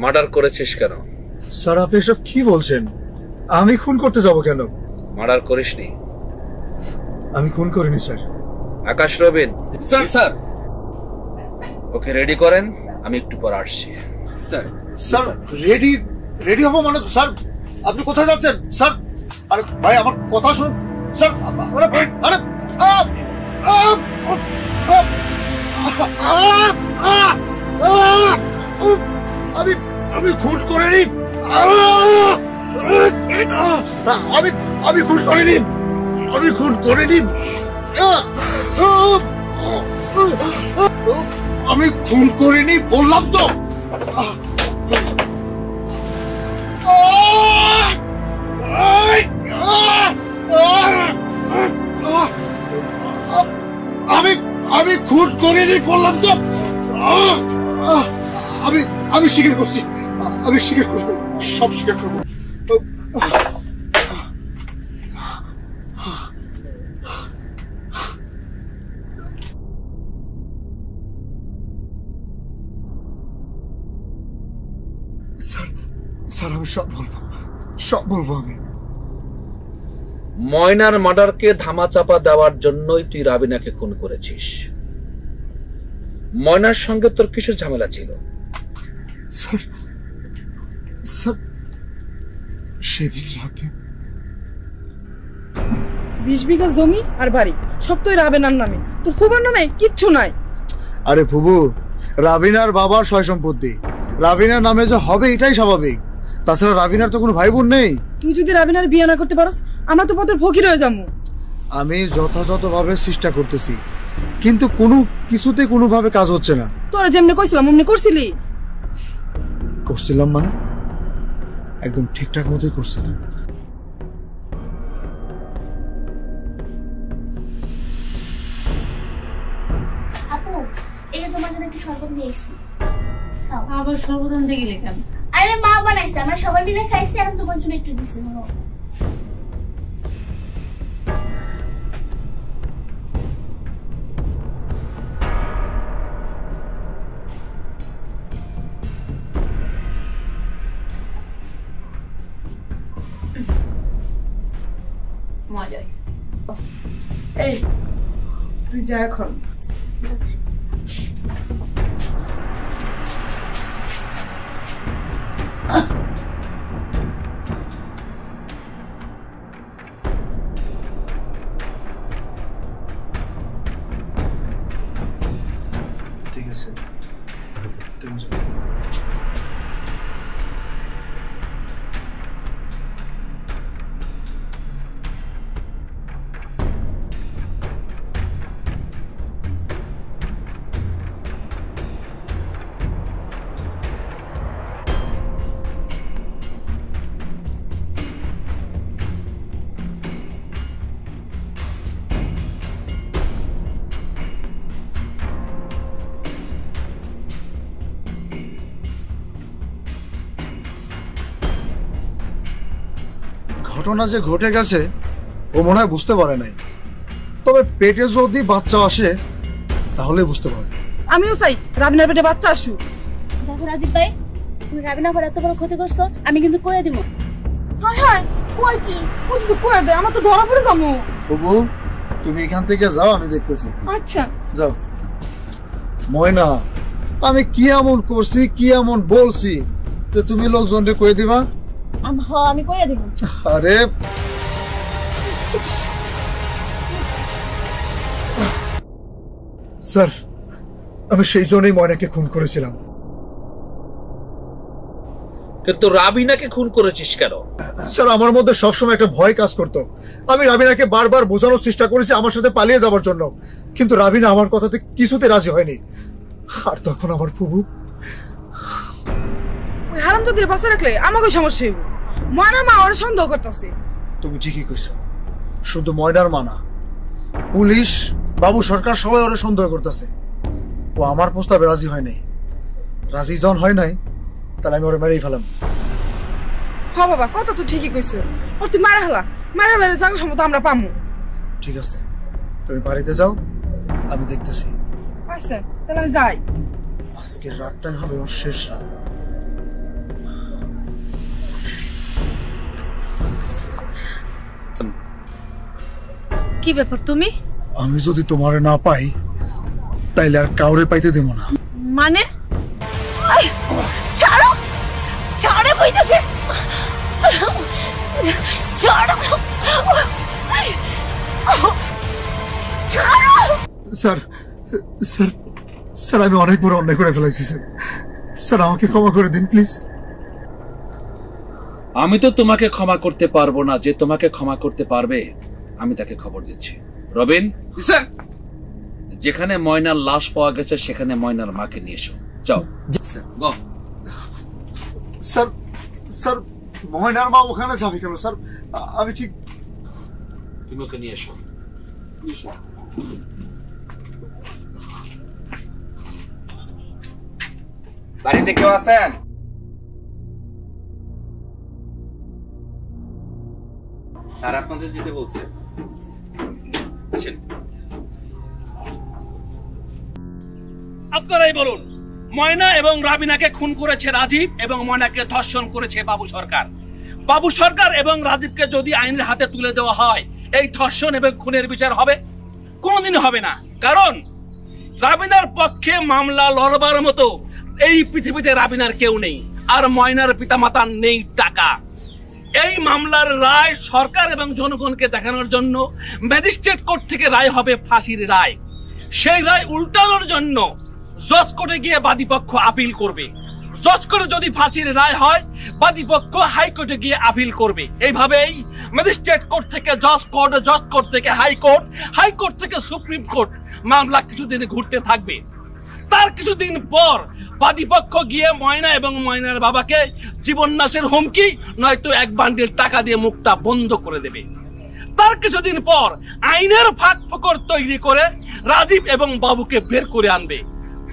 মার্ডার করেছিস কেন? স্যার আপনি এসব কি বলছেন? আমি খুন করতে যাব কেন? মার্ডার করিসনি? আমি খুন করিনি sir. Akash Robin. Sir sir okay ready করেন, আমি একটু পর আসছি। স্যার স্যার রেডি হবো মানে? স্যার আপনি কোথায় যাচ্ছেন স্যার? আরে ভাই আমার কথা শুনুন স্যার। আরে আমি খুন করিনি। আমি খুন করিনি। আমি খুন করিনি। আমি খুন করিনি বললাম তো। আমি খুন করিনি বললাম তো। আমি স্বীকার করছি। আমি স্বীকার করব, সব স্বীকার করব। স্যার আমি সব বলবো। আমি ময়নার মার্ডারকে ধামাচাপা দেওয়ার জন্যই তুই রাবিনাকে খুন করেছিস। ময়নার সঙ্গে তোর কিসের ঝামেলা ছিল? স্যার সেদিন রাতে 20 বিঘা জমি আর বাড়ি সব তো রাবেনার নামে, তোর ফুবার নামে কিচ্ছু নাই। আরে ফুবু, রাবিনার বাবার সয় সম্পত্তি রাবিনার নামে যে হবে এটাই স্বাভাবিক। তাছাড়া রাবিনার তো কোনো ভাই বোন নেই। তুই যদি রাবিনার বিয়ে না করতে পারস আমরা তো পথের ফকির হয়ে যাবো। আমি যথাযথভাবে চেষ্টা করতেছি, কিন্তু কোনো কিছুতে কোনোভাবে কাজ হচ্ছে না। তোরা যেমনি কইছিলাম অমনি করছিলি? করছিলাম মানে একদম ঠিকঠাক মতোই করছিলাম। আপু এটা তোমার জন্য একটু শরবত নিয়ে এসেছি। আবার শরবত আনতে গেলে কেন? আরে মা বানাইছে, আমরা সবাই মিলে খাইছি, এখন তোমার জন্য একটু দিছি। মজা হয়েছে। এই তুই যা এখন। ঠিক আছে ঘটনা যে ঘটে গেছে ও মনে হয় বুঝতে পারে নাই, তবে পেটে যদি বাচ্চা আসে তাহলে বুঝতে পারবে। আমিও চাই রাবিনার পেটে বাচ্চা আসুক। দেখো রাজীব ভাই, তুমি রাবিনার পর এত বড় ক্ষতি করছো, আমি কিন্তু কয়ে দিব। হায় হায় কই কি বুঝ তো কয়ে দে, আমার তো ধরা পড়ে যাবো। বাবু তুমি এখান থেকে যাও, আমি দেখতেছি। আচ্ছা যাও। ময়না আমি কি এমন করছি, কি এমন বলছি যে তুমি লোকজনকে কয়ে দিবা? আমি কয়ে দিব। আরে স্যার আমি সেই জন্যই ময়নাকে খুন করেছিলাম। কিন্তু রাবিনাকে খুন করেছিস কেন? স্যার আমার মধ্যে সবসময় একটা ভয় কাজ করতো। আমি রাবিনাকে বারবার বোঝানোর চেষ্টা করেছি আমার সাথে পালিয়ে যাওয়ার জন্য, কিন্তু রাবিনা আমার কথাতে কিছুতে রাজি হয়নি। আর তখন আমার ফুবু ওই হারামজাদির বাসা রাখলে আমাকে সমস্যা হইব। ময়নার মা ওরে সন্দেহ করতেছে। তুমি ঠিকই কইছো, শুধু ময়নার মা না, পুলিশ, বাবু সরকার সবাই ওরে সন্দেহ করতেছে। ও আমার প্রস্তাবে রাজি হয় নাই। রাজি যখন হয় নাই তাহলে আমি ওরে মেরেই ফেলাম। হ্যাঁ বাবা কথা তো ঠিকই কইছো, ওর তুই মারা হেলা জায়গা সম্মত আমরা পামু। ঠিক আছে তুমি বাড়িতে যাও, আমি দেখতেছি। আচ্ছা তাহলে আমি যাই। আজকের রাতটাই হবে ওর শেষ রাত। কি ব্যাপার তুমি? আমি যদি তোমারে না পাই তাইলে আর কাউরে পাইতে দেব না। মানে? ছাড়ো ছাড়ে বইতেছে, ছাড়ো ছাড়ো। স্যার স্যার স্যার আমি অনেক বড় অন্যায় করে ফেলেছি স্যার, স্যার আমাকে ক্ষমা করে দিন প্লিজ। আমি তো তোমাকে ক্ষমা করতে পারবো না, যে তোমাকে ক্ষমা করতে পারবে আমি তাকে খবর দিচ্ছি। রবিন, স্যার যেখানে ময়নার লাশ পাওয়া গেছে সেখানে ময়নার মাকে নিয়ে এসো, যাও। স্যার স্যার ময়নার মা ওখানে যাবে কেন স্যার? আমি ঠিক, তুমি ওকে নিয়ে এসো। বাড়িতে কেউ আছেন? স্যার আপনাদের যেতে বলছে। আপনারাই বলুন, ময়না এবং রাবিনাকে খুন করেছে রাজীব এবং ময়নাকে ধর্ষণ করেছে বাবু সরকার। বাবু সরকার এবং রাজীবকে যদি আইনের হাতে তুলে দেওয়া হয়, এই ধর্ষণ এবং খুনের বিচার হবে? কোনোদিন হবে না। কারণ রাবিনার পক্ষে মামলা লড়বার মতো এই পৃথিবীতে রাবিনার কেউ নেই, আর ময়নার পিতামাতার নেই টাকা। এই মামলার রায় সরকার এবং জনগণকে দেখানোর জন্য ম্যাজিস্ট্রেট কোর্ট থেকে রায় হবে ফাঁসির রায়। সেই রায় উল্টানোর জন্য জজ কোর্টে গিয়ে বাদীপক্ষ আপিল করবে। জজ কোর্টে যদি ফাঁসির রায় হয়, বাদীপক্ষ হাইকোর্টে গিয়ে আপিল করবে। এইভাবেই ম্যাজিস্ট্রেট কোর্ট থেকে জজ কোর্ট, জজ কোর্ট থেকে হাইকোর্ট, হাইকোর্ট থেকে সুপ্রিম কোর্ট মামলা কিছুদিন ঘুরতে থাকবে। তার কিছুদিন পর বাদীপক্ষ গিয়ে ময়না এবং ময়নার বাবাকে জীবননাশের হুমকি নয়তো এক বান্ডিল টাকা দিয়ে মুখটা বন্ধ করে দেবে। তার কিছুদিন পর আইনের ফাঁক ফোকর তৈরি করে রাজীব এবং বাবুকে বের করে আনবে।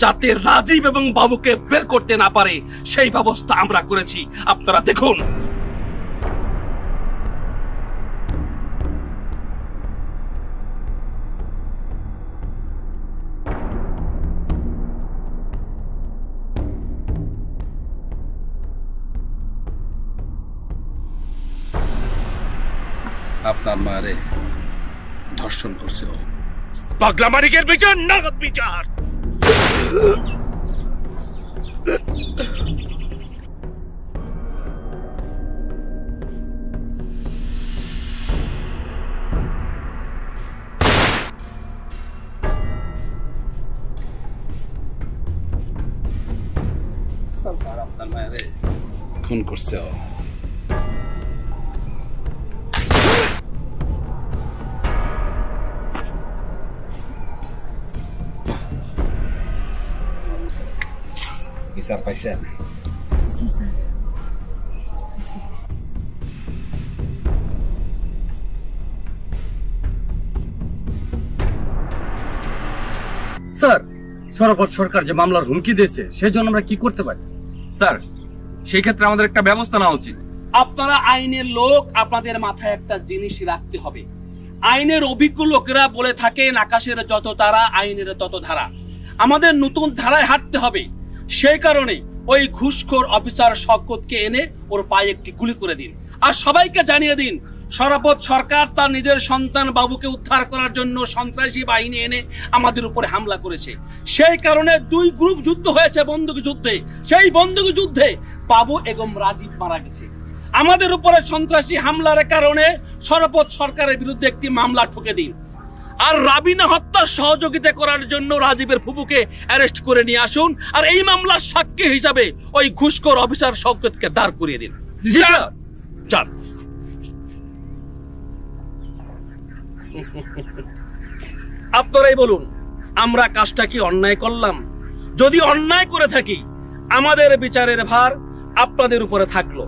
যাতে রাজীব এবং বাবুকে বের করতে না পারে সেই ব্যবস্থা আমরা করেছি, আপনারা দেখুন। আপনার মারে ধর্ষণ করছে। পাগলা মানিকের বিচার নাগদ বিচার। আপনার মারে খুন করছে। বিচার পাইছেন? স্যার সরবত সরকার যে মামলার হুমকি দিয়েছে সেজন্য আমরা কি করতে পারি? স্যার সেই ক্ষেত্রে আমাদের একটা ব্যবস্থা নেওয়া উচিত। আপনারা আইনের লোক, আপনাদের মাথায় একটা জিনিস রাখতে হবে। আইনের অভিজ্ঞ লোকেরা বলে থাকেন আকাশের যত তারা আইনের তত ধারা। আমাদের নতুন ধারায় হাঁটতে হবে। সেই কারণে ওই ঘুষখোর অফিসার শওকতকে এনে ওর পায়ে একটি গুলি করে দিন, আর সবাইকে জানিয়ে দিন সরবত সরকার তার নিজের সন্তান বাবুকে উদ্ধার করার জন্য সন্ত্রাসী বাহিনী এনে আমাদের উপরে হামলা করেছে। সেই কারণে দুই গ্রুপ যুদ্ধ হয়েছে, বন্দুক যুদ্ধে। সেই বন্দুক যুদ্ধে বাবু এবং রাজীব মারা গেছে। আমাদের উপরে সন্ত্রাসী হামলার কারণে সরবত সরকারের বিরুদ্ধে একটি মামলা ঠুকে দিন, আর রাবিনা হত্যার সহযোগিতা করার জন্য রাজীবের ফুফুকে অ্যারেস্ট করে নিয়ে আসুন, আর এই মামলার সাক্ষী হিসাবে ওই ঘুষখোর অফিসার শওকতকে দাঁড় করিয়ে দিন। চল। আপনারাই বলুন, আমরা কাজটা কি অন্যায় করলাম? যদি অন্যায় করে থাকি, আমাদের বিচারের ভার আপনাদের উপরে থাকলো।